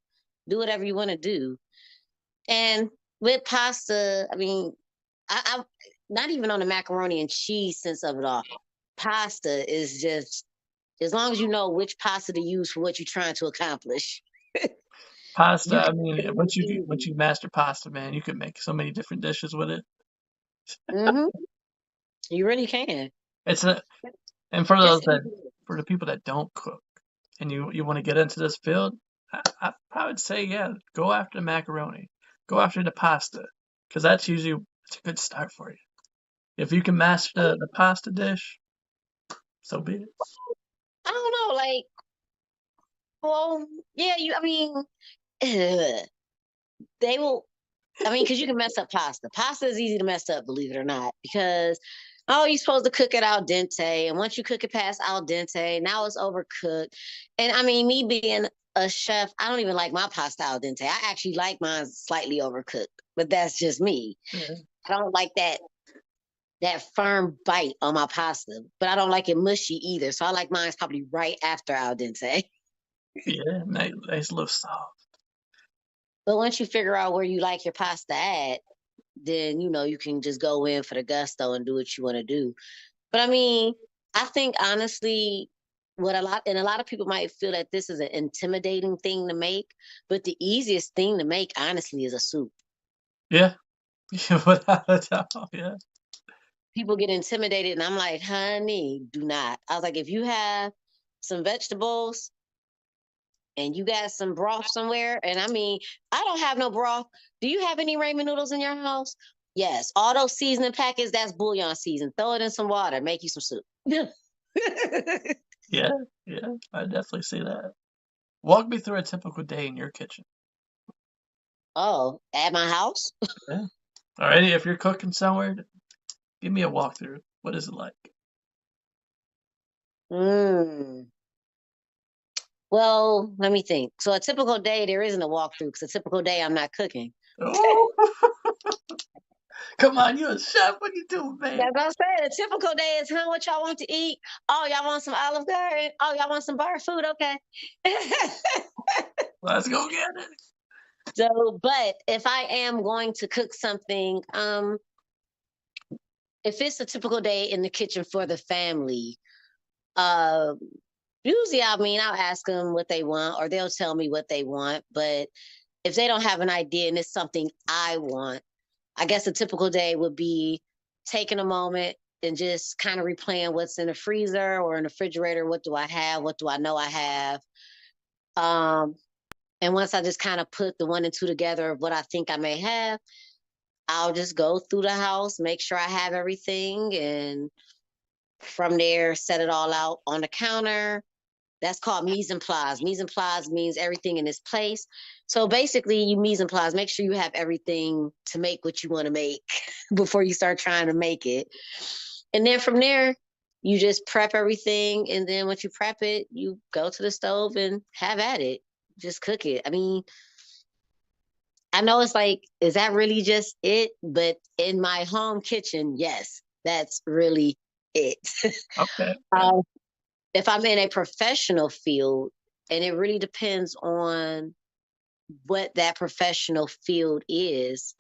do whatever you want to do. And with pasta, I mean, I not even on the macaroni and cheese sense of it all. Pasta is just as long as you know which pasta to use for what you're trying to accomplish. Pasta, You I can mean, make it once easy. you master pasta, man, you can make so many different dishes with it. Hmm. You really can. It's a and for Just those that for the people that don't cook and you want to get into this field, I would say yeah, go after the macaroni, go after the pasta, because that's usually it's a good start for you. If you can master the pasta dish, so be it. I don't know, like, well, yeah, I mean, they will. I mean, because you can mess up pasta. Pasta is easy to mess up, believe it or not, because oh, you're supposed to cook it al dente, and once you cook it past al dente, now it's overcooked. And I mean, me being a chef, I don't even like my pasta al dente. I actually like mine slightly overcooked, but that's just me. Yeah, I don't like that firm bite on my pasta, but I don't like it mushy either. So I like mine's probably right after al dente. yeah, nice little soft. But once you figure out where you like your pasta at, then you can just go in for the gusto and do what you want to do. But I mean, I think honestly, a lot of people might feel that this is an intimidating thing to make, but the easiest thing to make, honestly, is a soup. Yeah, yeah, without a doubt. Yeah, People get intimidated, and I'm like, honey, do not. I was like, if you have some vegetables and you got some broth somewhere, and I mean, I don't have no broth. Do you have any ramen noodles in your house? Yes. All those seasoning packets, that's bouillon season. Throw it in some water, make you some soup. yeah, yeah. I definitely see that. Walk me through a typical day in your kitchen. Oh, at my house? Yeah. Alrighty, if you're cooking somewhere, give me a walkthrough. What is it like? Mm. Well, let me think. So a typical day, there isn't a walkthrough because a typical day, I'm not cooking. Oh, come on, you a chef. What you doing, man? That's what I'm saying. A typical day is, huh, what y'all want to eat? Oh, y'all want some Olive Garden? Oh, y'all want some bar food? Okay. Let's go get it. So, but if I am going to cook something, if it's a typical day in the kitchen for the family, uh, usually, I mean, I'll ask them what they want, or they'll tell me what they want. But if they don't have an idea and it's something I want, I guess a typical day would be taking a moment and just kind of replaying what's in the freezer or in the refrigerator. What do I have? What do I know I have? Um, and once I just kind of put the one and two together of what I think I may have, I'll just go through the house, make sure I have everything, and from there, set it all out on the counter. That's called mise en place. Mise en place means everything in its place. So basically, you mise en place, make sure you have everything to make what you want to make before you start trying to make it. And then from there, you just prep everything. And then once you prep it, you go to the stove and have at it. Just cook it. I mean, I know it's like, is that really just it? But in my home kitchen, yes, that's really it. Okay. um, if I'm in a professional field, and it really depends on what that professional field is.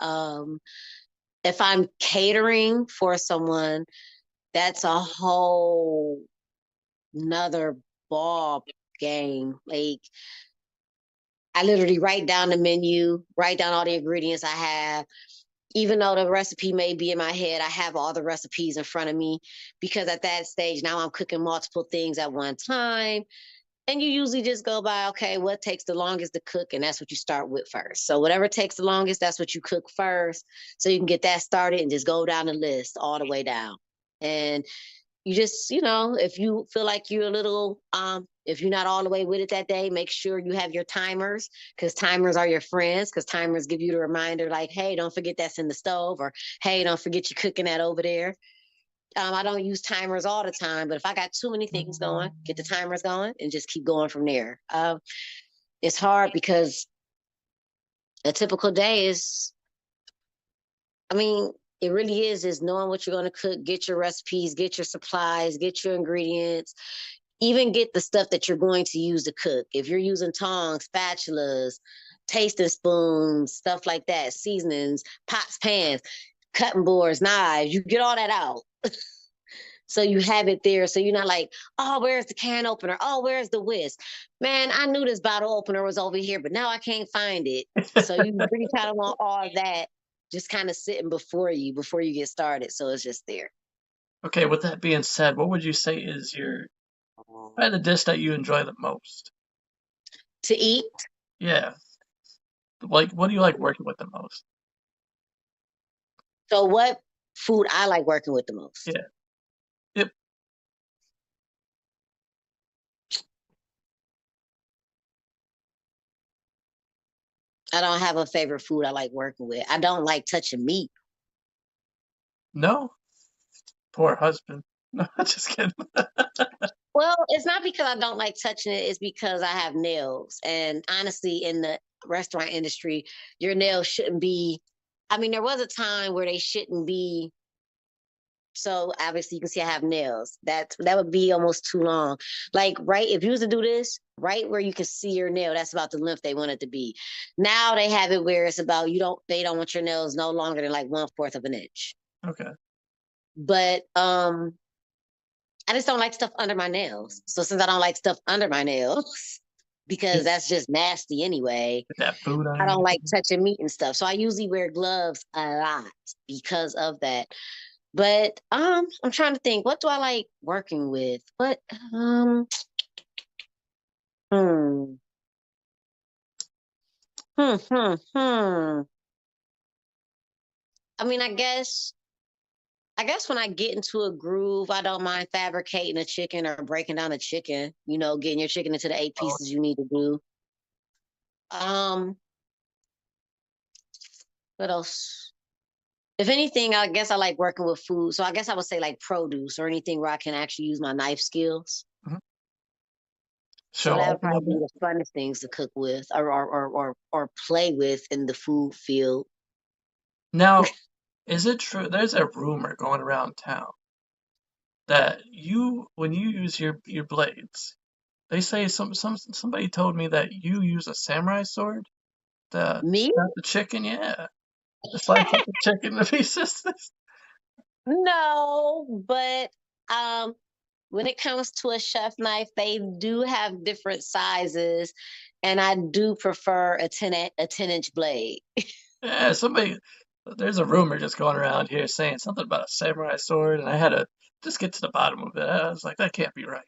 If I'm catering for someone, that's a whole nother ball game. Like I literally write down the menu, write down all the ingredients I have. Even though the recipe may be in my head, I have all the recipes in front of me because at that stage now I'm cooking multiple things at one time. And you usually just go by, okay, what takes the longest to cook? And that's what you start with first. So whatever takes the longest, that's what you cook first. So you can get that started and just go down the list all the way down. And you just, if you feel like you're a little, if you're not all the way with it that day, make sure you have your timers, because timers are your friends, because timers give you the reminder like, hey, don't forget that's in the stove, or hey, don't forget you're cooking that over there. I don't use timers all the time, but if I got too many things going, get the timers going and just keep going from there. It's hard because a typical day is, I mean, it really is knowing what you're going to cook, get your recipes, get your supplies, get your ingredients, even get the stuff that you're going to use to cook. If you're using tongs, spatulas, tasting spoons, stuff like that, seasonings, pots, pans, cutting boards, knives, you get all that out. So you have it there. So you're not like, oh, where's the can opener? Oh, where's the whisk? Man, I knew this bottle opener was over here, but now I can't find it. So you really kind of want all of that just kind of sitting before you get started. So it's just there. Okay, with that being said, what would you say is probably the dish that you enjoy the most? To eat? Yeah. Like, what do you like working with the most? So what food I like working with the most? Yeah. Yep. I don't have a favorite food I like working with. I don't like touching meat. No? Poor husband. No, just kidding. Well, it's not because I don't like touching it. It's because I have nails. And honestly, in the restaurant industry, your nails shouldn't be. I mean, there was a time where they shouldn't be. So obviously, you can see I have nails. That would be almost too long. Like, right, if you was to do this, right where you can see your nail, that's about the length they want it to be. Now they have it where it's about they don't want your nails no longer than like 1/4 of an inch. Okay. But I just don't like stuff under my nails. So since I don't like stuff under my nails, because that's just nasty anyway, Get that food on I don't you. like touching meat and stuff. So I usually wear gloves a lot because of that. But I'm trying to think, what do I like working with? What hmm. Hmm, hmm, hmm. I mean, I guess when I get into a groove, I don't mind fabricating a chicken or breaking down a chicken, getting your chicken into the 8 Oh, pieces you need to do. Um, what else? If anything, I guess I like working with food. So I guess I would say like produce or anything where I can actually use my knife skills. mhm. So Show that off would a little probably be bit. the funnest things to cook with or play with in the food field. Now, is it true? There's a rumor going around town that when you use your blades, they say somebody told me that you use a samurai sword to Me? cut the chicken. Yeah, to slice up the chicken to pieces. No, but um when it comes to a chef knife, they do have different sizes, and I do prefer a 10-inch blade. Yeah, there's a rumor just going around here saying something about a samurai sword, and I had to just get to the bottom of it. I was like, that can't be right.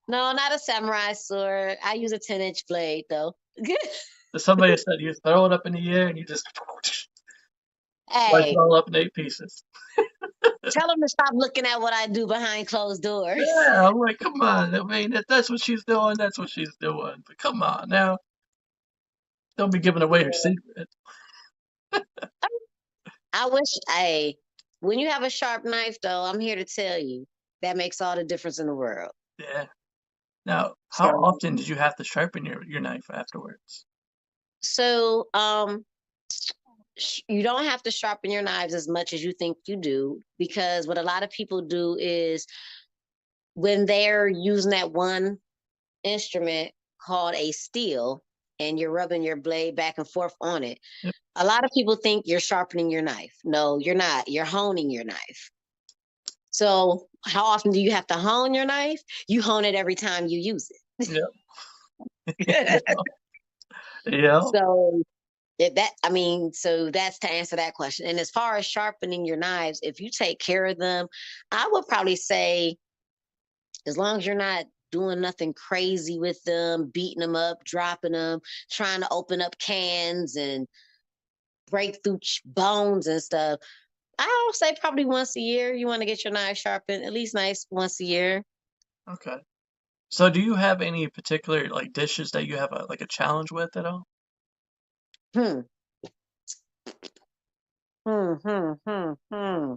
No, not a samurai sword. I use a 10-inch blade though. But somebody said you throw it up in the air and you just slice it Hey, all up in 8 pieces. tell them to stop looking at what I do behind closed doors. Yeah, I'm like, come on. I mean, if that's what she's doing, that's what she's doing. But come on now, don't be giving away her secret. I wish, hey, when you have a sharp knife though, I'm here to tell you that makes all the difference in the world. Yeah. Now, how So, often did you have to sharpen your knife afterwards? so you don't have to sharpen your knives as much as you think you do, because what a lot of people do is when they're using that one instrument called a steel and you're rubbing your blade back and forth on it, Yep. a lot of people think you're sharpening your knife. No, you're not. You're honing your knife. So how often do you have to hone your knife? You hone it every time you use Yep. it. Yeah. So so that's to answer that question. And as far as sharpening your knives, if you take care of them, I would probably say, as long as you're not doing nothing crazy with them, beating them up, dropping them, trying to open up cans and break through bones and stuff, I'll say probably once a year. You want to get your knife sharpened, at least nice once a year. Okay. So do you have any particular like dishes that you have a challenge with at all? Hmm. Hmm.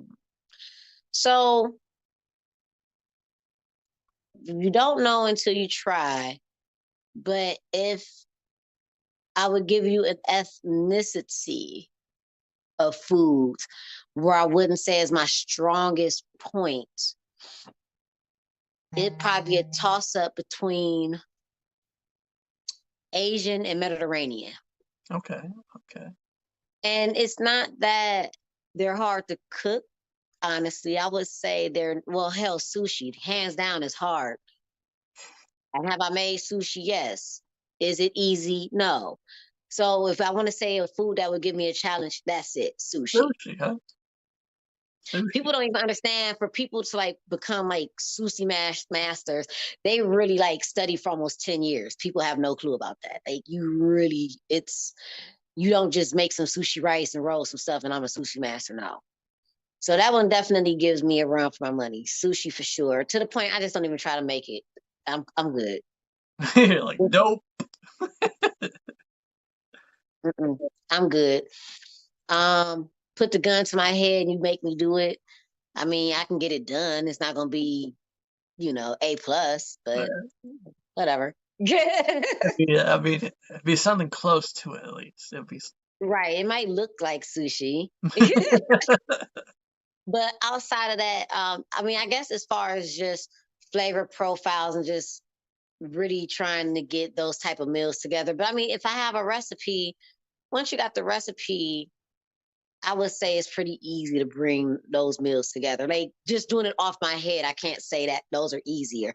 So you don't know until you try. But if I would give you an ethnicity of foods where I wouldn't say is my strongest point, it'd probably be a toss up between Asian and Mediterranean. Okay. Okay. And it's not that they're hard to cook. Honestly, I would say well, hell, sushi, hands down, is hard. And have I made sushi? Yes. Is it easy? No. So if I want to say a food that would give me a challenge, that's it, sushi. Sushi, huh? Sushi. People don't even understand, for people to like become like sushi masters, they really like study for almost 10 years. People have no clue about that. Like you don't just make some sushi rice and roll some stuff and I'm a sushi master. No. So that one definitely gives me a run for my money. Sushi for sure. To the point I just don't even try to make it. I'm good. You're like, nope. I'm good. Put the gun to my head and you make me do it. I mean, I can get it done. It's not gonna be, A plus, but whatever. Yeah, I mean, it'd be something close to it at least. It'd be. Right. It might look like sushi. But outside of that, I mean, I guess as far as just flavor profiles and just really trying to get those type of meals together. But I mean, if I have a recipe, once you got the recipe, I would say it's pretty easy to bring those meals together. Like just doing it off my head, I can't say that those are easier.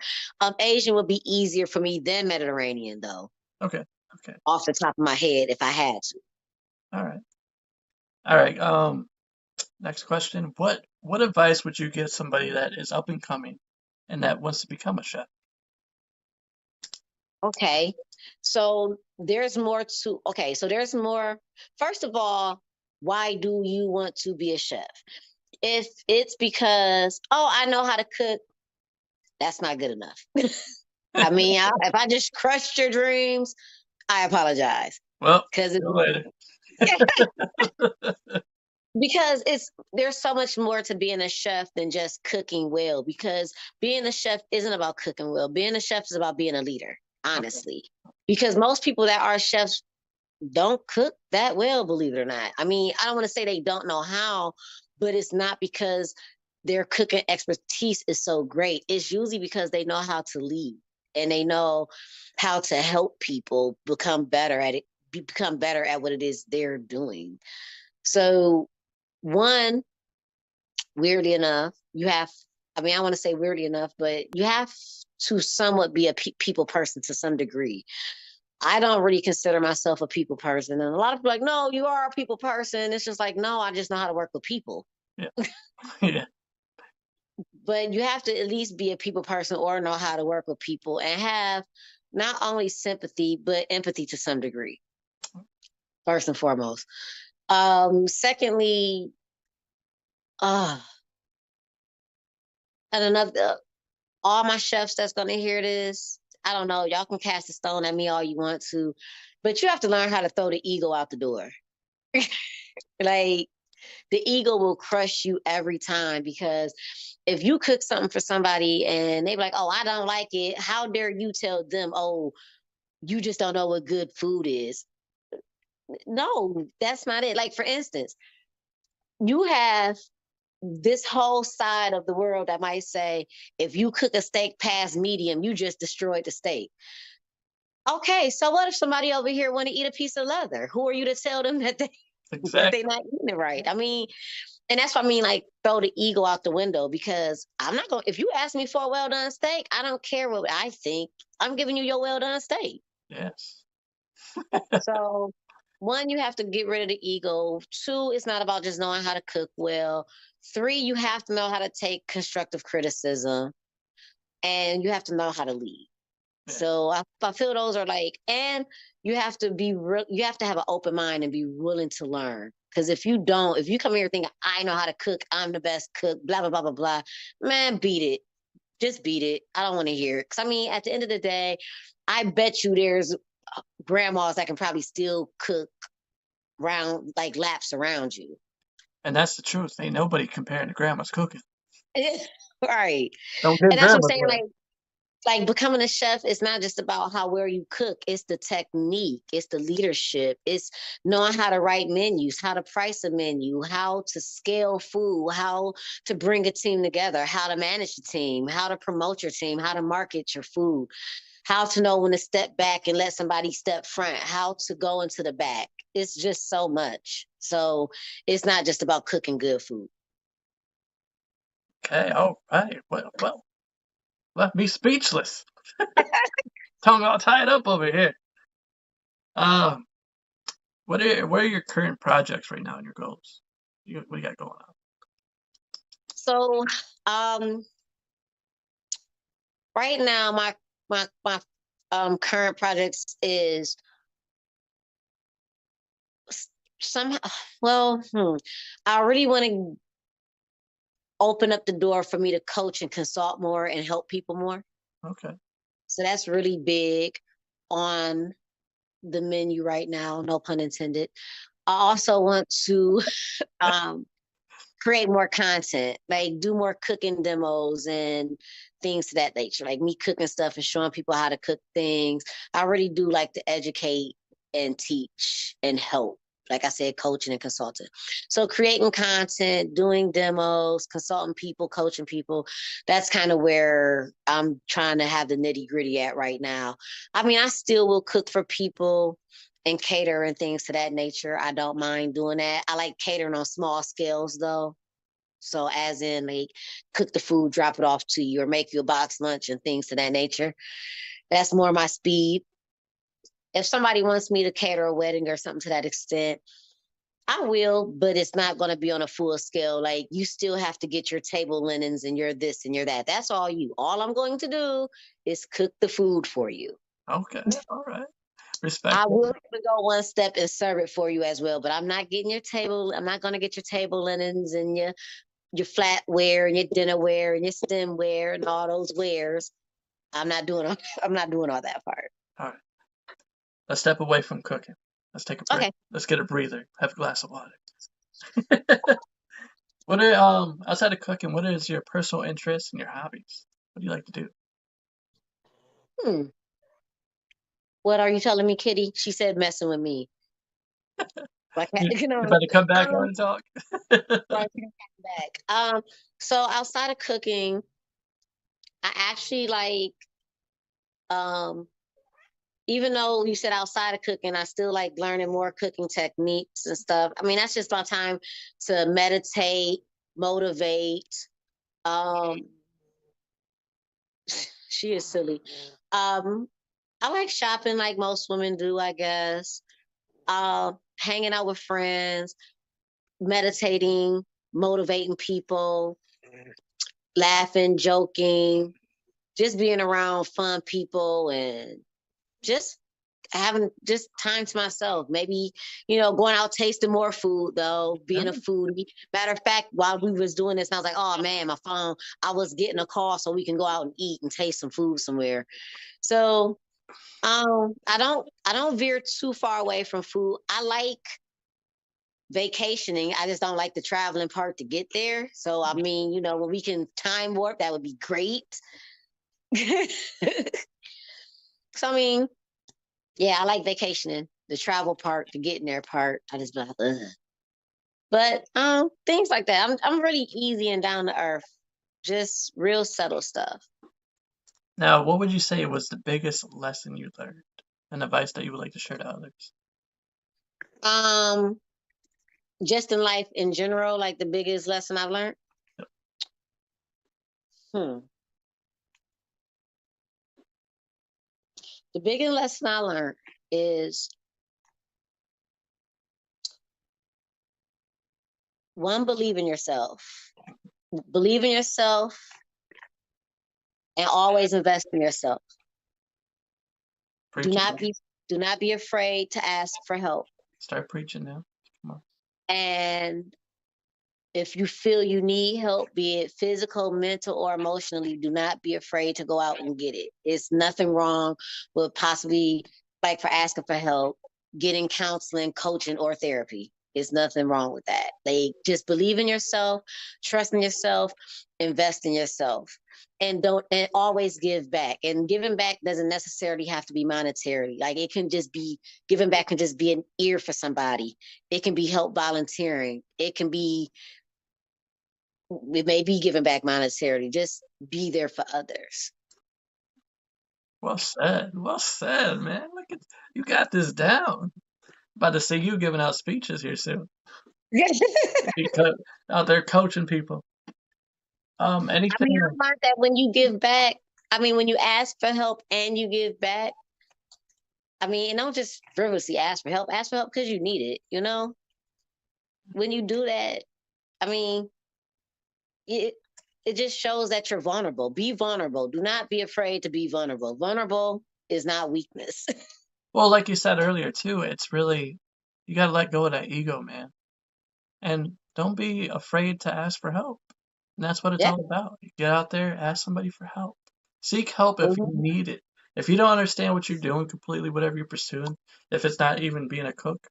Asian would be easier for me than Mediterranean, though. Okay. Okay. Off the top of my head, if I had to. All right. All right. Next question. What advice would you give somebody that is up and coming and that wants to become a chef? Okay. So there's more to, okay. So there's more. First of all, why do you want to be a chef? If it's because, oh, I know how to cook, that's not good enough. I mean, if I just crushed your dreams, I apologize. Well, Because see you later. because there's so much more to being a chef than just cooking well, because being a chef isn't about cooking well. Being a chef is about being a leader, honestly. Because most people that are chefs don't cook that well, believe it or not. I mean, I don't want to say they don't know how, but it's not because their cooking expertise is so great. It's usually because they know how to lead and they know how to help people become better at it, become better at what it is they're doing. So, one, weirdly enough, I want to say weirdly enough, but you have to somewhat be a people person to some degree. I don't really consider myself a people person. And a lot of people are like, no, you are a people person. It's just like, no, I just know how to work with people. Yeah. Yeah. But you have to at least be a people person or know how to work with people and have not only sympathy, but empathy to some degree, first and foremost. Secondly, and all my chefs that's going to hear this, I don't know, y'all can cast a stone at me all you want to, but you have to learn how to throw the ego out the door. Like, the ego will crush you every time, because if you cook something for somebody and they be like, oh, I don't like it, how dare you tell them, oh, you just don't know what good food is? No, that's not it. Like, for instance, you have this whole side of the world that might say, if you cook a steak past medium, you just destroyed the steak. Okay, so what if somebody over here want to eat a piece of leather? Who are you to tell them that Exactly. they're not eating it right? I mean, and that's what I mean, like, throw the ego out the window, because I'm not going, if you ask me for a well done steak, I don't care what I think. I'm giving you your well done steak. Yes. So, one, you have to get rid of the ego. Two, it's not about just knowing how to cook well. Three, you have to know how to take constructive criticism, and you have to know how to lead. Yeah. So I feel those are like, and you have to you have to have an open mind and be willing to learn. Because if you come here thinking, I know how to cook, I'm the best cook, blah, blah, blah, blah, blah, man, beat it. Just beat it. I don't want to hear it. Because, I mean, at the end of the day, I bet you there's grandmas that can probably still cook round, like laps around you. And that's the truth. Ain't nobody comparing to grandma's cooking. Right. Don't give And that's what I'm grandma's saying. way. Like becoming a chef is not just about how well you cook. It's the technique. It's the leadership. It's knowing how to write menus, how to price a menu, how to scale food, how to bring a team together, how to manage the team, how to promote your team, how to market your food, how to know when to step back and let somebody step front, how to go into the back. It's just so much. So it's not just about cooking good food. Okay, all right. Well, left me speechless. Tongue all tied up over here. What are your current projects right now and your goals? What do you got going on? So, right now, my current projects is somehow. Well, I really want to open up the door for me to coach and consult more and help people more. Okay. So that's really big on the menu right now. No pun intended. I also want to create more content, like do more cooking demos and things to that nature, like me cooking stuff and showing people how to cook things. I really do like to educate and teach and help. Like I said, coaching and consulting. So creating content, doing demos, consulting people, coaching people. That's kind of where I'm trying to have the nitty gritty at right now. I mean, I still will cook for people and cater and things to that nature. I don't mind doing that. I like catering on small scales though. So as in like cook the food, drop it off to you, or make you a box lunch and things to that nature. That's more my speed. If somebody wants me to cater a wedding or something to that extent, I will, but it's not going to be on a full scale. Like you still have to get your table linens and your this and your that. That's all you. All I'm going to do is cook the food for you. Okay. All right. Respect. I will even go one step and serve it for you as well, but I'm not getting your table. I'm not going to get your table linens and your flatware and your dinnerware and your stemware and all those wares. I'm not doing I'm not doing all that part. All right. Let's step away from cooking. Let's take a break. Okay. Let's get a breather. Have a glass of water. What are outside of cooking, what is your personal interests and your hobbies? What do you like to do? What are you telling me, Kitty? She said messing with me. Like, you about to come back on and talk? Back. So outside of cooking, I actually like even though you said outside of cooking, I still like learning more cooking techniques and stuff. I mean, that's just my time to meditate, motivate. She is silly. I like shopping like most women do, I guess. Hanging out with friends, meditating, motivating people, laughing, joking, just being around fun people and just having just time to myself. Maybe, going out tasting more food though, being a foodie. Matter of fact, while we was doing this, I was like, oh man, my phone, I was getting a call so we can go out and eat and taste some food somewhere. So I don't veer too far away from food. I like vacationing. I just don't like the traveling part to get there. So I mean, when we can time warp, that would be great. So I mean, yeah, I like vacationing. The travel part, the getting there part, I just be like, ugh. But things like that. I'm really easy and down to earth. Just real subtle stuff. Now, what would you say was the biggest lesson you learned and advice that you would like to share to others? Just in life in general, like the biggest lesson I've learned. Yep. The biggest lesson I learned is one, believe in yourself. Believe in yourself and always invest in yourself. Do not be afraid to ask for help. Start preaching now. Come on. And if you feel you need help, be it physical, mental, or emotionally, do not be afraid to go out and get it. It's nothing wrong with possibly, like, for asking for help, getting counseling, coaching, or therapy. It's nothing wrong with that. Like, just believe in yourself, trust in yourself, invest in yourself, and always give back. And giving back doesn't necessarily have to be monetary. Like, it can just be, giving back can just be an ear for somebody. It can be help volunteering. It may be giving back monetarily. Just be there for others. Well said. Well said, man. Look at you got this down. About to see you giving out speeches here soon. You out there coaching people. I Anything? mean, I learned that when you give back, when you ask for help and you give back, and don't just frivolously ask for help because you need it, When you do that, it it just shows that you're vulnerable. Be vulnerable. Do not be afraid to be vulnerable. Vulnerable is not weakness. Well, like you said earlier too, it's really you gotta let go of that ego, man. And don't be afraid to ask for help. And that's what it's Yeah. all about. You get out there, ask somebody for help. Seek help if you Mhm. need it. If you don't understand what you're doing completely, whatever you're pursuing, if it's not even being a cook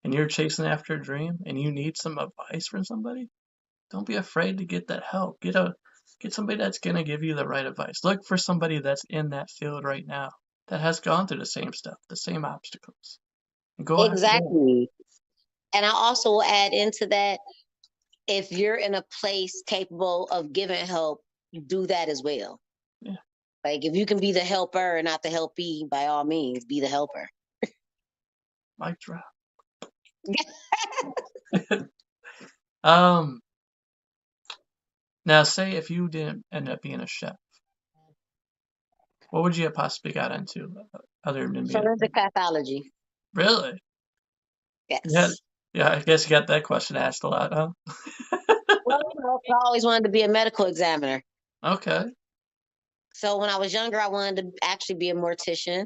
and you're chasing after a dream and you need some advice from somebody, don't be afraid to get that help. Get somebody that's gonna give you the right advice. Look for somebody that's in that field right now that has gone through the same stuff, the same obstacles. And go after them. Exactly. And I also will add into that, if you're in a place capable of giving help, do that as well. Yeah. Like, if you can be the helper and not the helpee, by all means, be the helper. Mic drop. Um, Now say if you didn't end up being a chef, what would you have possibly got into other than being a Forensic chef? pathology. Really? Yeah, Yes. yeah, I guess you got that question asked a lot, huh? Well, I always wanted to be a medical examiner. Okay. So when I was younger, I wanted to actually be a mortician.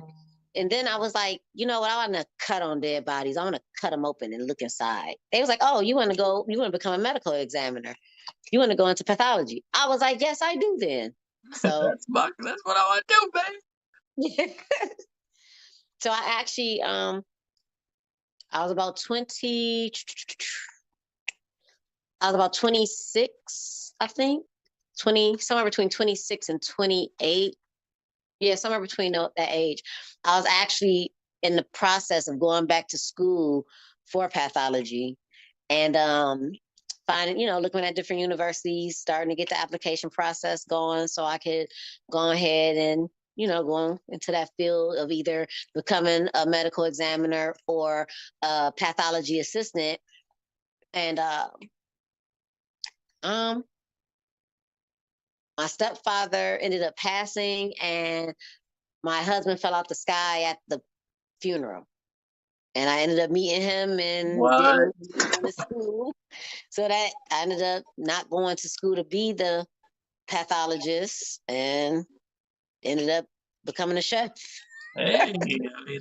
And then I was like, you know what? I want to cut on dead bodies. I want to cut them open and look inside. They was like, oh, you want to become a medical examiner? You want to go into pathology? I was like, yes, I do then. So That's what I want to do, babe. so I actually I was about 26, I think. 20, somewhere between 26 and 28. Yeah, somewhere between that age. I was actually in the process of going back to school for pathology, and finding, looking at different universities, starting to get the application process going so I could go ahead and, go into that field of either becoming a medical examiner or a pathology assistant. And um, my stepfather ended up passing, and my husband fell out the sky at the funeral. And I ended up meeting him and What? didn't go to school. So that I ended up not going to school to be the pathologist and ended up becoming a chef. Hey,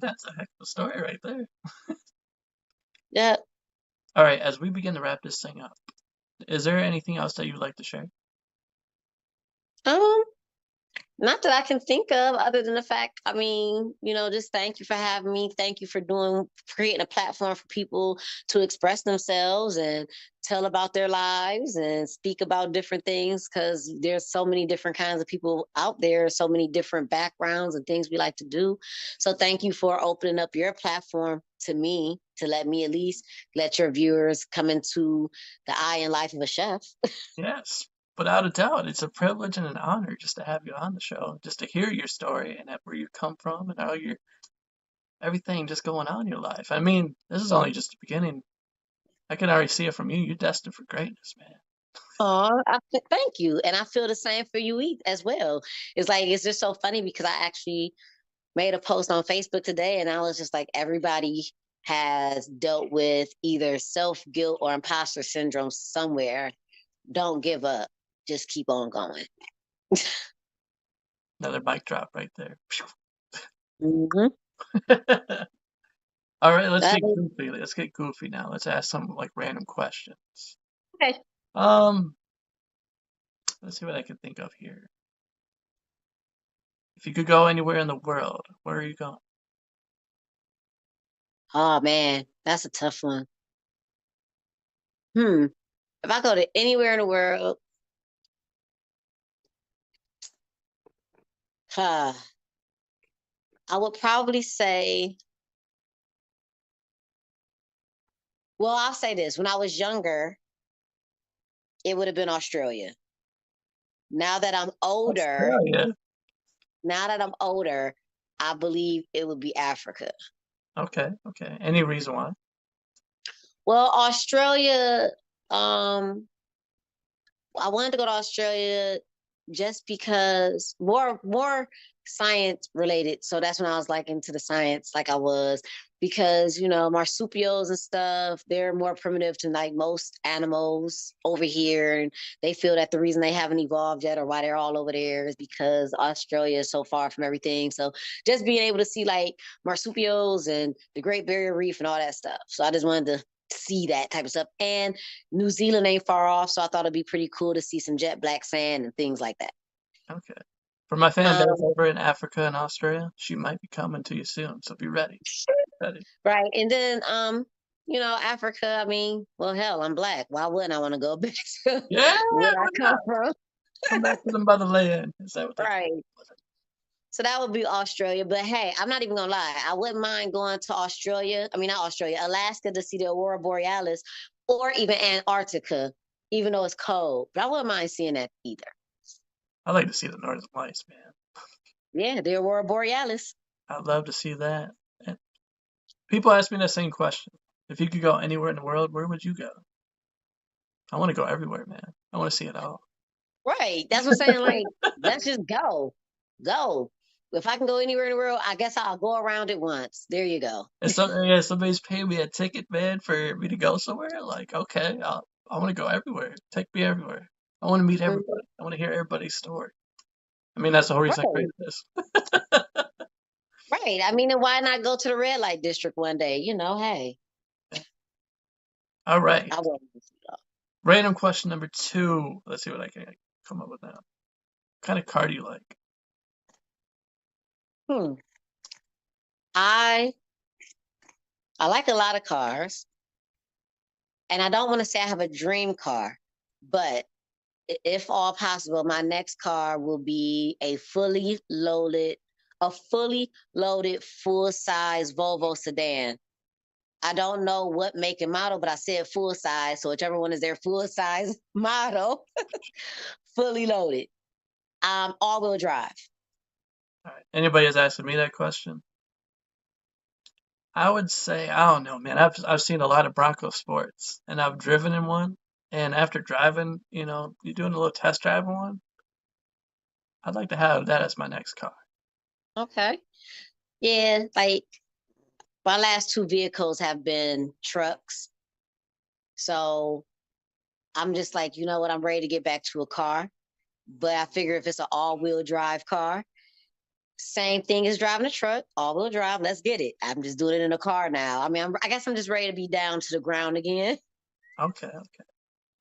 that's a heck of a story right there. Yeah. All right, as we begin to wrap this thing up, is there anything else that you'd like to share? Um, Not that I can think of, other than the fact, just thank you for having me. Thank you for creating a platform for people to express themselves and tell about their lives and speak about different things, because there's so many different kinds of people out there, so many different backgrounds and things we like to do. So thank you for opening up your platform to me, to let me at least let your viewers come into the eye and life of a chef. Yes, without a doubt. It's a privilege and an honor just to have you on the show, just to hear your story and where you come from and how everything just going on in your life. I mean, this is only just the beginning. I can already see it from you. You're destined for greatness, man. Oh, thank you. And I feel the same for you as well. It's just so funny because I actually made a post on Facebook today, and I was just like, everybody has dealt with either self-guilt or imposter syndrome somewhere. Don't give up. Just keep on going. Another mic drop right there. Mhm. All right, let's Uh, get goofy. Let's get goofy now. Let's ask some like random questions. okay. Um, let's see what I can think of here. If you could go anywhere in the world, where are you going? Oh man, that's a tough one. Hmm. If I go to anywhere in the world, huh, I would probably say, well, I'll say this. When I was younger, it would have been Australia. Now that I'm older, Australia. now that I'm older, I believe it would be Africa. Okay, okay. Any reason why? Well, Australia, um, I wanted to go to Australia just because more science related. So that's when I was like into the science, like I was, because marsupials and stuff, they're more primitive to like most animals over here, and they feel that the reason they haven't evolved yet or why they're all over there is because Australia is so far from everything. So just being able to see like marsupials and the Great Barrier Reef and all that stuff. So I just wanted to see that type of stuff. And New Zealand ain't far off, so I thought it'd be pretty cool to see some jet black sand and things like that. Okay. For my fan base Um, over in Africa and Australia, she might be coming to you soon, so be ready. Ready. right. And then Africa, I mean, well hell, I'm black. Why wouldn't I want to go back to Yeah, where I why come not? from? Come back to the motherland. Is that what they call Right. it? So that would be Australia. But hey, I'm not even gonna lie. I wouldn't mind going to Australia. I mean, not Australia, Alaska to see the Aurora Borealis, or even Antarctica, even though it's cold. But I wouldn't mind seeing that either. I like to see the Northern Lights, man. Yeah, the Aurora Borealis. I'd love to see that. And people ask me the same question. If you could go anywhere in the world, where would you go? I want to go everywhere, man. I want to see it all. Right. That's what I'm saying. Like, let's just go. Go. If I can go anywhere in the world, I guess I'll go around it once. There you go. And so, yeah, somebody's paying me a ticket, man, for me to go somewhere. Like, okay, I want to go everywhere. Take me everywhere. I want to meet Mhm. everybody. I want to hear everybody's story. I mean, that's the whole reason I Right. created this. Right. I mean, and why not go to the red light district one day? Hey, All right. I wouldn't. Random question number 2. Let's see what I can come up with now. What kind of car do you like? Hmm. I I like a lot of cars, and I don't want to say I have a dream car, but if all possible, my next car will be a fully loaded, full size Volvo sedan. I don't know what make and model, but I said full size. So whichever one is their full size model, fully loaded. All wheel drive. All right. Anybody has asked me that question? I would say, I don't know, man. I've seen a lot of Bronco sports, and I've driven in one. And after driving, you're doing a little test drive in one. I'd like to have that as my next car. Okay. Yeah, like my last two vehicles have been trucks. So I'm just like, you know what? I'm ready to get back to a car. But I figure if it's an all wheel drive car, same thing as driving a truck, all wheel drive. Let's get it. I'm just doing it in a car now. I mean, I guess I'm just ready to be down to the ground again. Okay, okay.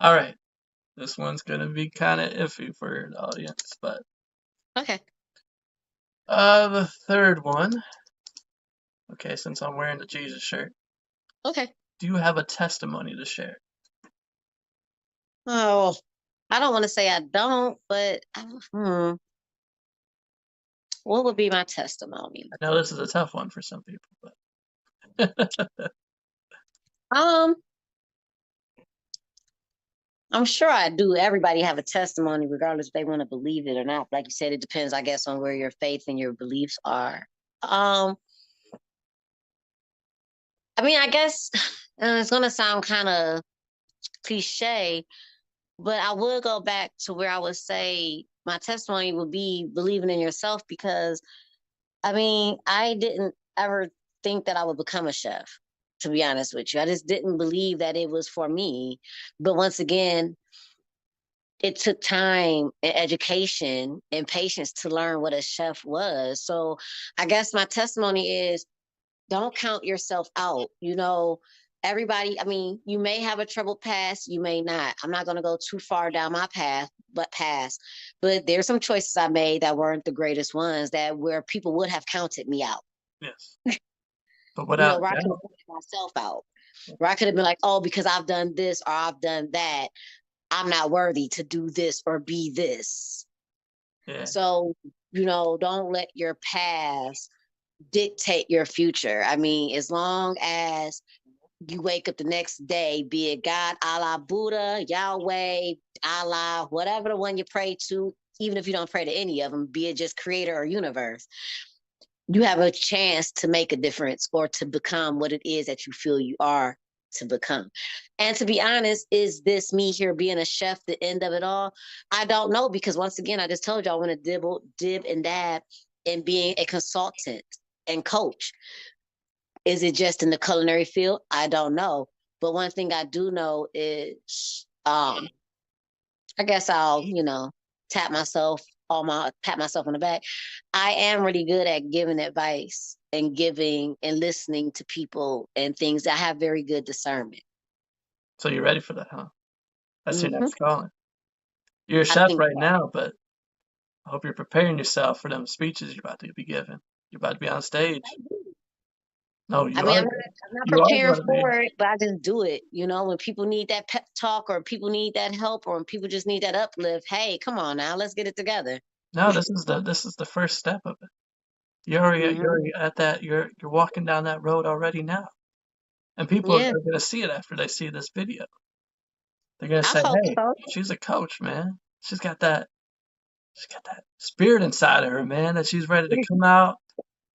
All right. This one's gonna be kind of iffy for the audience, but Okay. the third one. Okay, since I'm wearing the Jesus shirt, Okay. do you have a testimony to share? Oh, I don't want to say I don't, but what would be my testimony? I know this is a tough one for some people, but Um, I'm sure I do. Everybody have a testimony, regardless if they want to believe it or not. Like you said, it depends, I guess, on where your faith and your beliefs are. Um, I mean, I guess it's gonna sound kind of cliche, but I would go back to where I would say my testimony would be believing in yourself, because I mean, I didn't ever think that I would become a chef, to be honest with you. I just didn't believe that it was for me. But once again, it took time and education and patience to learn what a chef was. So I guess my testimony is don't count yourself out. Everybody, I mean, you may have a troubled past, you may not. I'm not going to go too far down my past, but there's some choices I made that weren't the greatest ones, that where people would have counted me out. Yes. But without Where I could have counted myself out. Where I could have been like, oh, because I've done this or I've done that, I'm not worthy to do this or be this. Yeah. So, don't let your past dictate your future. I mean, as long as you wake up the next day, be it God, Allah, Buddha, Yahweh, Allah, whatever the one you pray to, even if you don't pray to any of them, be it just creator or universe, you have a chance to make a difference or to become what it is that you feel you are to become. And to be honest, is this me here being a chef the end of it all? I don't know, because once again, I just told you I want to dib and dab in being a consultant and coach. Is it just in the culinary field? I don't know. But one thing I do know is, I guess I'll, pat myself on the back. I am really good at giving advice and giving and listening to people and things. I have very good discernment. So you're ready for that, huh? That's your Mhm. next calling. You're a I chef think right so. now, but I hope you're preparing yourself for them speeches you're about to be giving. You're about to be on stage. No, I you mean, are. I'm not You are preparing going to be. for it, but I just do it. When people need that pep talk or people need that help or when people just need that uplift, hey, come on now, let's get it together. No, this is the first step of it. You're already at that. You're walking down that road already now, and people are Yeah, going to see it after they see this video. They're going to I say, hope "Hey, so. she's a coach, man. She's got that. She's got that spirit inside of her, man. That she's ready to come out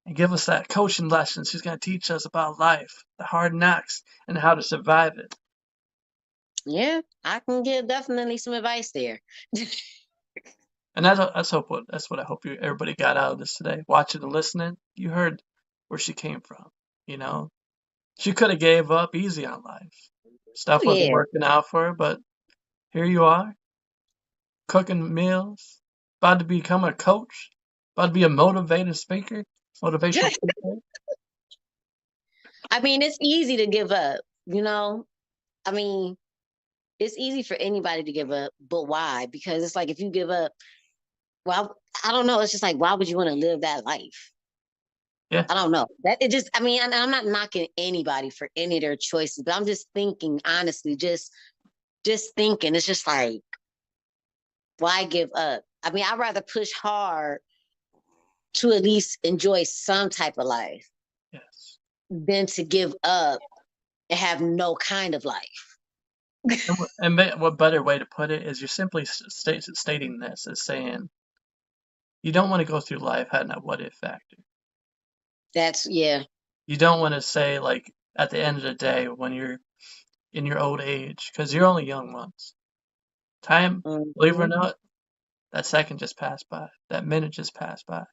and give us that coaching lesson. She's going to teach us about life, the hard knocks, and how to survive it." Yeah, I can give definitely some advice there. And that's what I hope everybody got out of this today. Watching and listening, you heard where she came from. You know, she could have gave up easy on life. Oh Stuff wasn't yeah, working out for her, but here you are, cooking meals, about to become a coach, about to be a motivated speaker, motivational speaker. I mean, it's easy to give up. I mean, it's easy for anybody to give up, but why? Because it's like if you give up, well, I don't know. It's just like, why would you want to live that life? Yeah, I don't know. That it just, I mean, and I'm not knocking anybody for any of their choices, but I'm just thinking honestly, just thinking, it's just like, why give up? I mean, I'd rather push hard to at least enjoy some type of life yes. than to give up and have no kind of life. What better way to put it is you're simply stating this as saying you don't want to go through life having that what if factor. That's yeah. You don't want to say like at the end of the day when you're in your old age, because you're only young once. Time, believe it or Mhm. not, that second just passed by. That minute just passed by.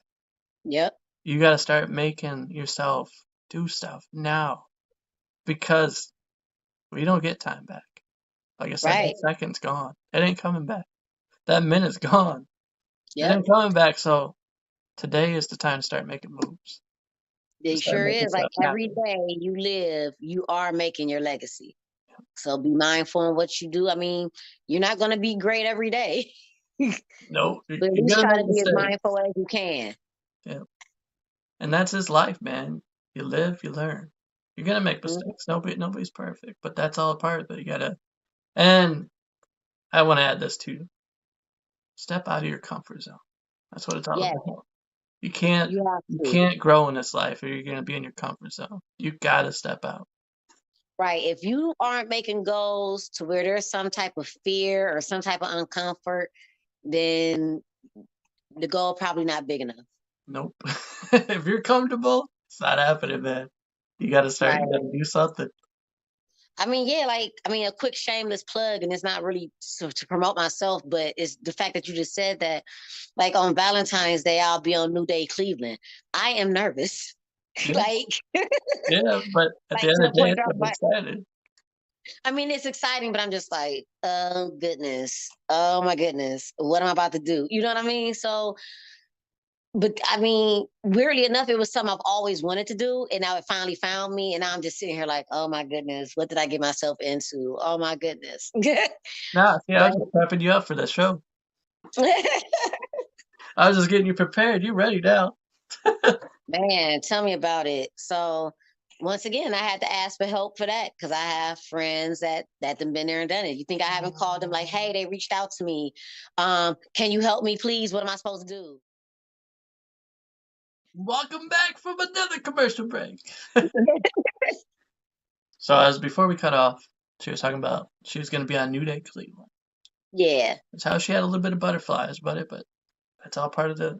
Yep. You got to start making yourself do stuff now because we don't get time back. Like I said, Right. that second's gone. It ain't coming back. That minute's gone. It Yep. ain't coming back. So today is the time to start making moves. To It start sure making is. Like stuff every happen. day you live, you are making your legacy. So be mindful in what you do. I mean, you're not going to be great every day, No, but at you're least gonna try to make be as mistakes. mindful as you can. Yeah. And that's his life, man. You live, you learn. You're gonna make Mhm. mistakes. Nobody's perfect, but that's all a part of it. You gotta. And I want to add this too. Step out of your comfort zone. That's what it's all Yes, about. You can't you have you to. can't grow in this life, or you're gonna be in your comfort zone. You gotta step out. Right. If you aren't making goals to where there's some type of fear or some type of uncomfort, then the goal probably not big enough. Nope. If you're comfortable, it's not happening, man. You gotta start. Right. You gotta do something. I mean, yeah, like, I mean, a quick shameless plug, and it's not really to promote myself, but it's the fact that you just said that, like on Valentine's Day, I'll be on New Day Cleveland. I am nervous. Yeah, like, yeah. But at the like end to of the the day, point that I'm excited. I mean, it's exciting, but I'm just like, oh goodness, oh my goodness, what am I about to do? You know what I mean? So but I mean, weirdly enough, it was something I've always wanted to do, and now it finally found me. And now I'm just sitting here like, oh my goodness, what did I get myself into? Oh my goodness. Nah, see, I But was just prepping you up for the show. I was just getting you prepared. You ready now? man, tell me about it. So once again, I had to ask for help for that because I have friends that have been there and done it. You think I haven't called them like, hey, they reached out to me. Can you help me, please? What am I supposed to do? Welcome back from another commercial break. So as before we cut off, she was talking about she was going to be on New Day Cleveland. Yeah. That's how she had a little bit of butterflies about it, but that's all part of it.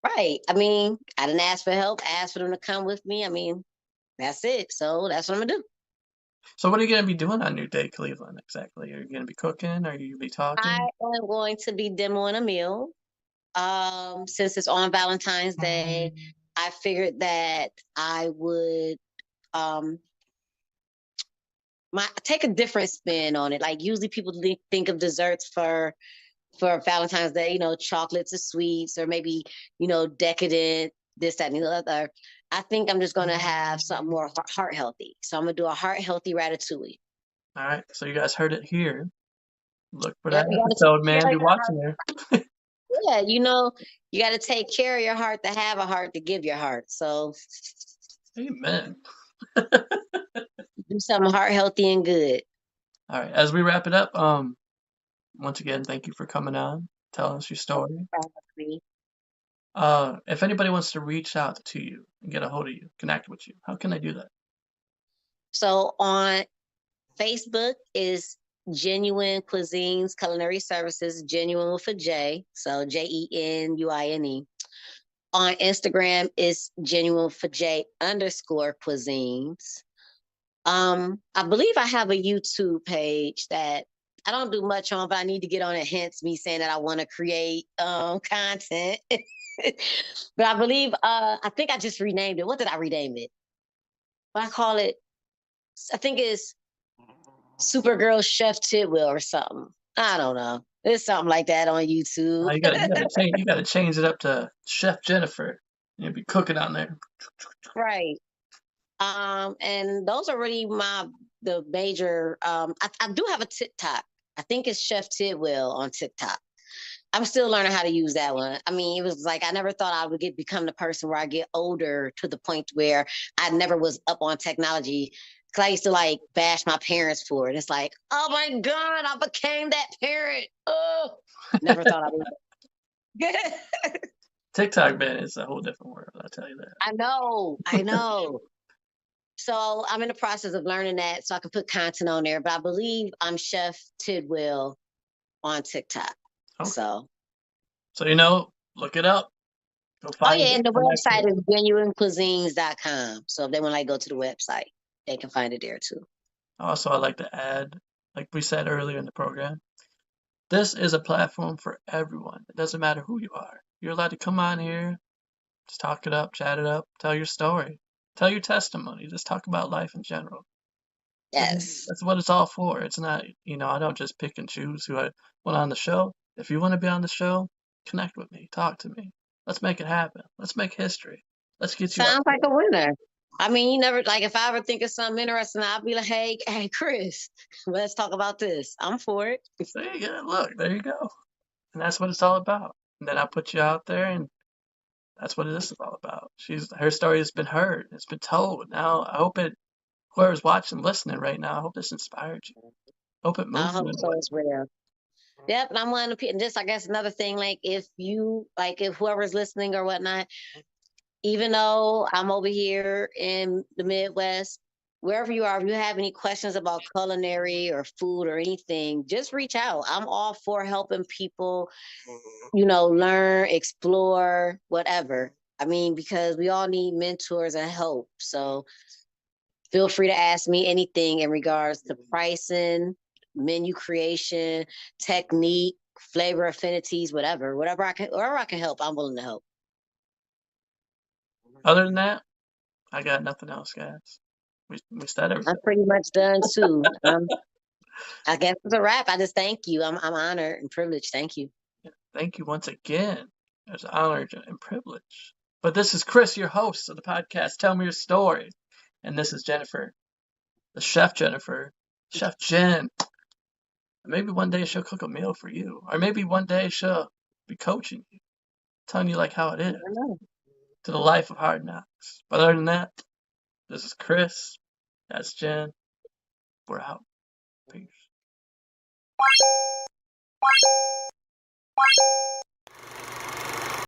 Right. I mean, I didn't ask for help, asked for them to come with me. I mean, that's it. So that's what I'm gonna do. So what are you going to be doing on New Day Cleveland exactly? Are you going to be cooking? Are you going to be I talking? am going to be demoing a meal. Since it's on Valentine's Day, I figured that I would um take a different spin on it. Like usually people think of desserts for Valentine's Day, chocolates or sweets, or maybe, decadent, this, that, and the other. I think I'm just going to have something more heart healthy. So I'm going to do a heart healthy ratatouille. All right. So you guys heard it here. Look for Yeah, that episode, man. Be watching there. yeah, you got to take care of your heart to have a heart to give your heart. So Amen. do something heart healthy and good. All right. As we wrap it up, once again, thank you for coming on, telling us your story. If anybody wants to reach out to you and get a hold of you, connect with you, how can they do that? So on Facebook is Genuine Cuisines Culinary Services, Genuine with a J, so JENUINE. On Instagram is Genuine for J _cuisines. I believe I have a YouTube page that I don't do much on, but I need to get on it, hence me saying that I want to create content. But I believe I think I just renamed it. What did I rename it? What I call it? I think it's Supergirl Chef Tidwell or something. I don't know. It's something like that on YouTube. You gotta change it up to Chef Jennifer. You'll be cooking on there. Right. And those are really the major. I do have a TikTok. I think it's Chef Tidwell on TikTok. I'm still learning how to use that one. I mean, it was like I never thought I would become the person where I get older to the point where I never was up on technology. Cause I used to like bash my parents for it. It's like, oh my God, I became that parent. Oh, never thought I would. TikTok, man, is a whole different world. I'll tell you that. I know. So I'm in the process of learning that so I can put content on there. But I believe I'm Chef Tidwell on TikTok. Okay. So look it up. Go find and the website is genuinecuisines.com. So if they want to go to the website, they can find it there too. Also, I'd like to add, like we said earlier in the program, this is a platform for everyone. It doesn't matter who you are. You're allowed to come on here, just talk it up, chat it up, tell your story, tell your testimony, just talk about life in general. Yes. That's what it's all for. It's not, I don't just pick and choose who I want on the show. If you want to be on the show, connect with me, talk to me. Let's make it happen. Let's make history. Let's get you. Sounds like a winner. I mean, you never if I ever think of something interesting, I'll be like, hey, Chris, let's talk about this. I'm for it. There you go. Look, there you go. And that's what it's all about. And then I put you out there, and that's what this is all about. Her story has been heard. It's been told. Now I hope whoever's watching, listening right now, I hope this inspired you. Hope it moves you. I hope so as well. Yep, and I'm one of the people. Just I guess another thing, if whoever's listening or whatnot, even though I'm over here in the Midwest, wherever you are, if you have any questions about culinary or food or anything, just reach out. I'm all for helping people, learn, explore, whatever. I mean, because we all need mentors and help. So feel free to ask me anything in regards to pricing, menu creation, technique, flavor affinities, whatever I can help, I'm willing to help. Other than that, I got nothing else, guys. We said everything. I'm pretty much done too. I guess it's a wrap. I just thank you. I'm honored and privileged. Thank you. Yeah, thank you once again. It's an honor and privilege. But this is Chris, your host of the podcast. Tell me your story. And this is Jennifer, the chef Jennifer, Chef Jen. Maybe one day she'll cook a meal for you. Or maybe one day she'll be coaching you, telling you like how it is, to the life of hard knocks. But other than that, this is Chris. That's Jen. We're out. Peace.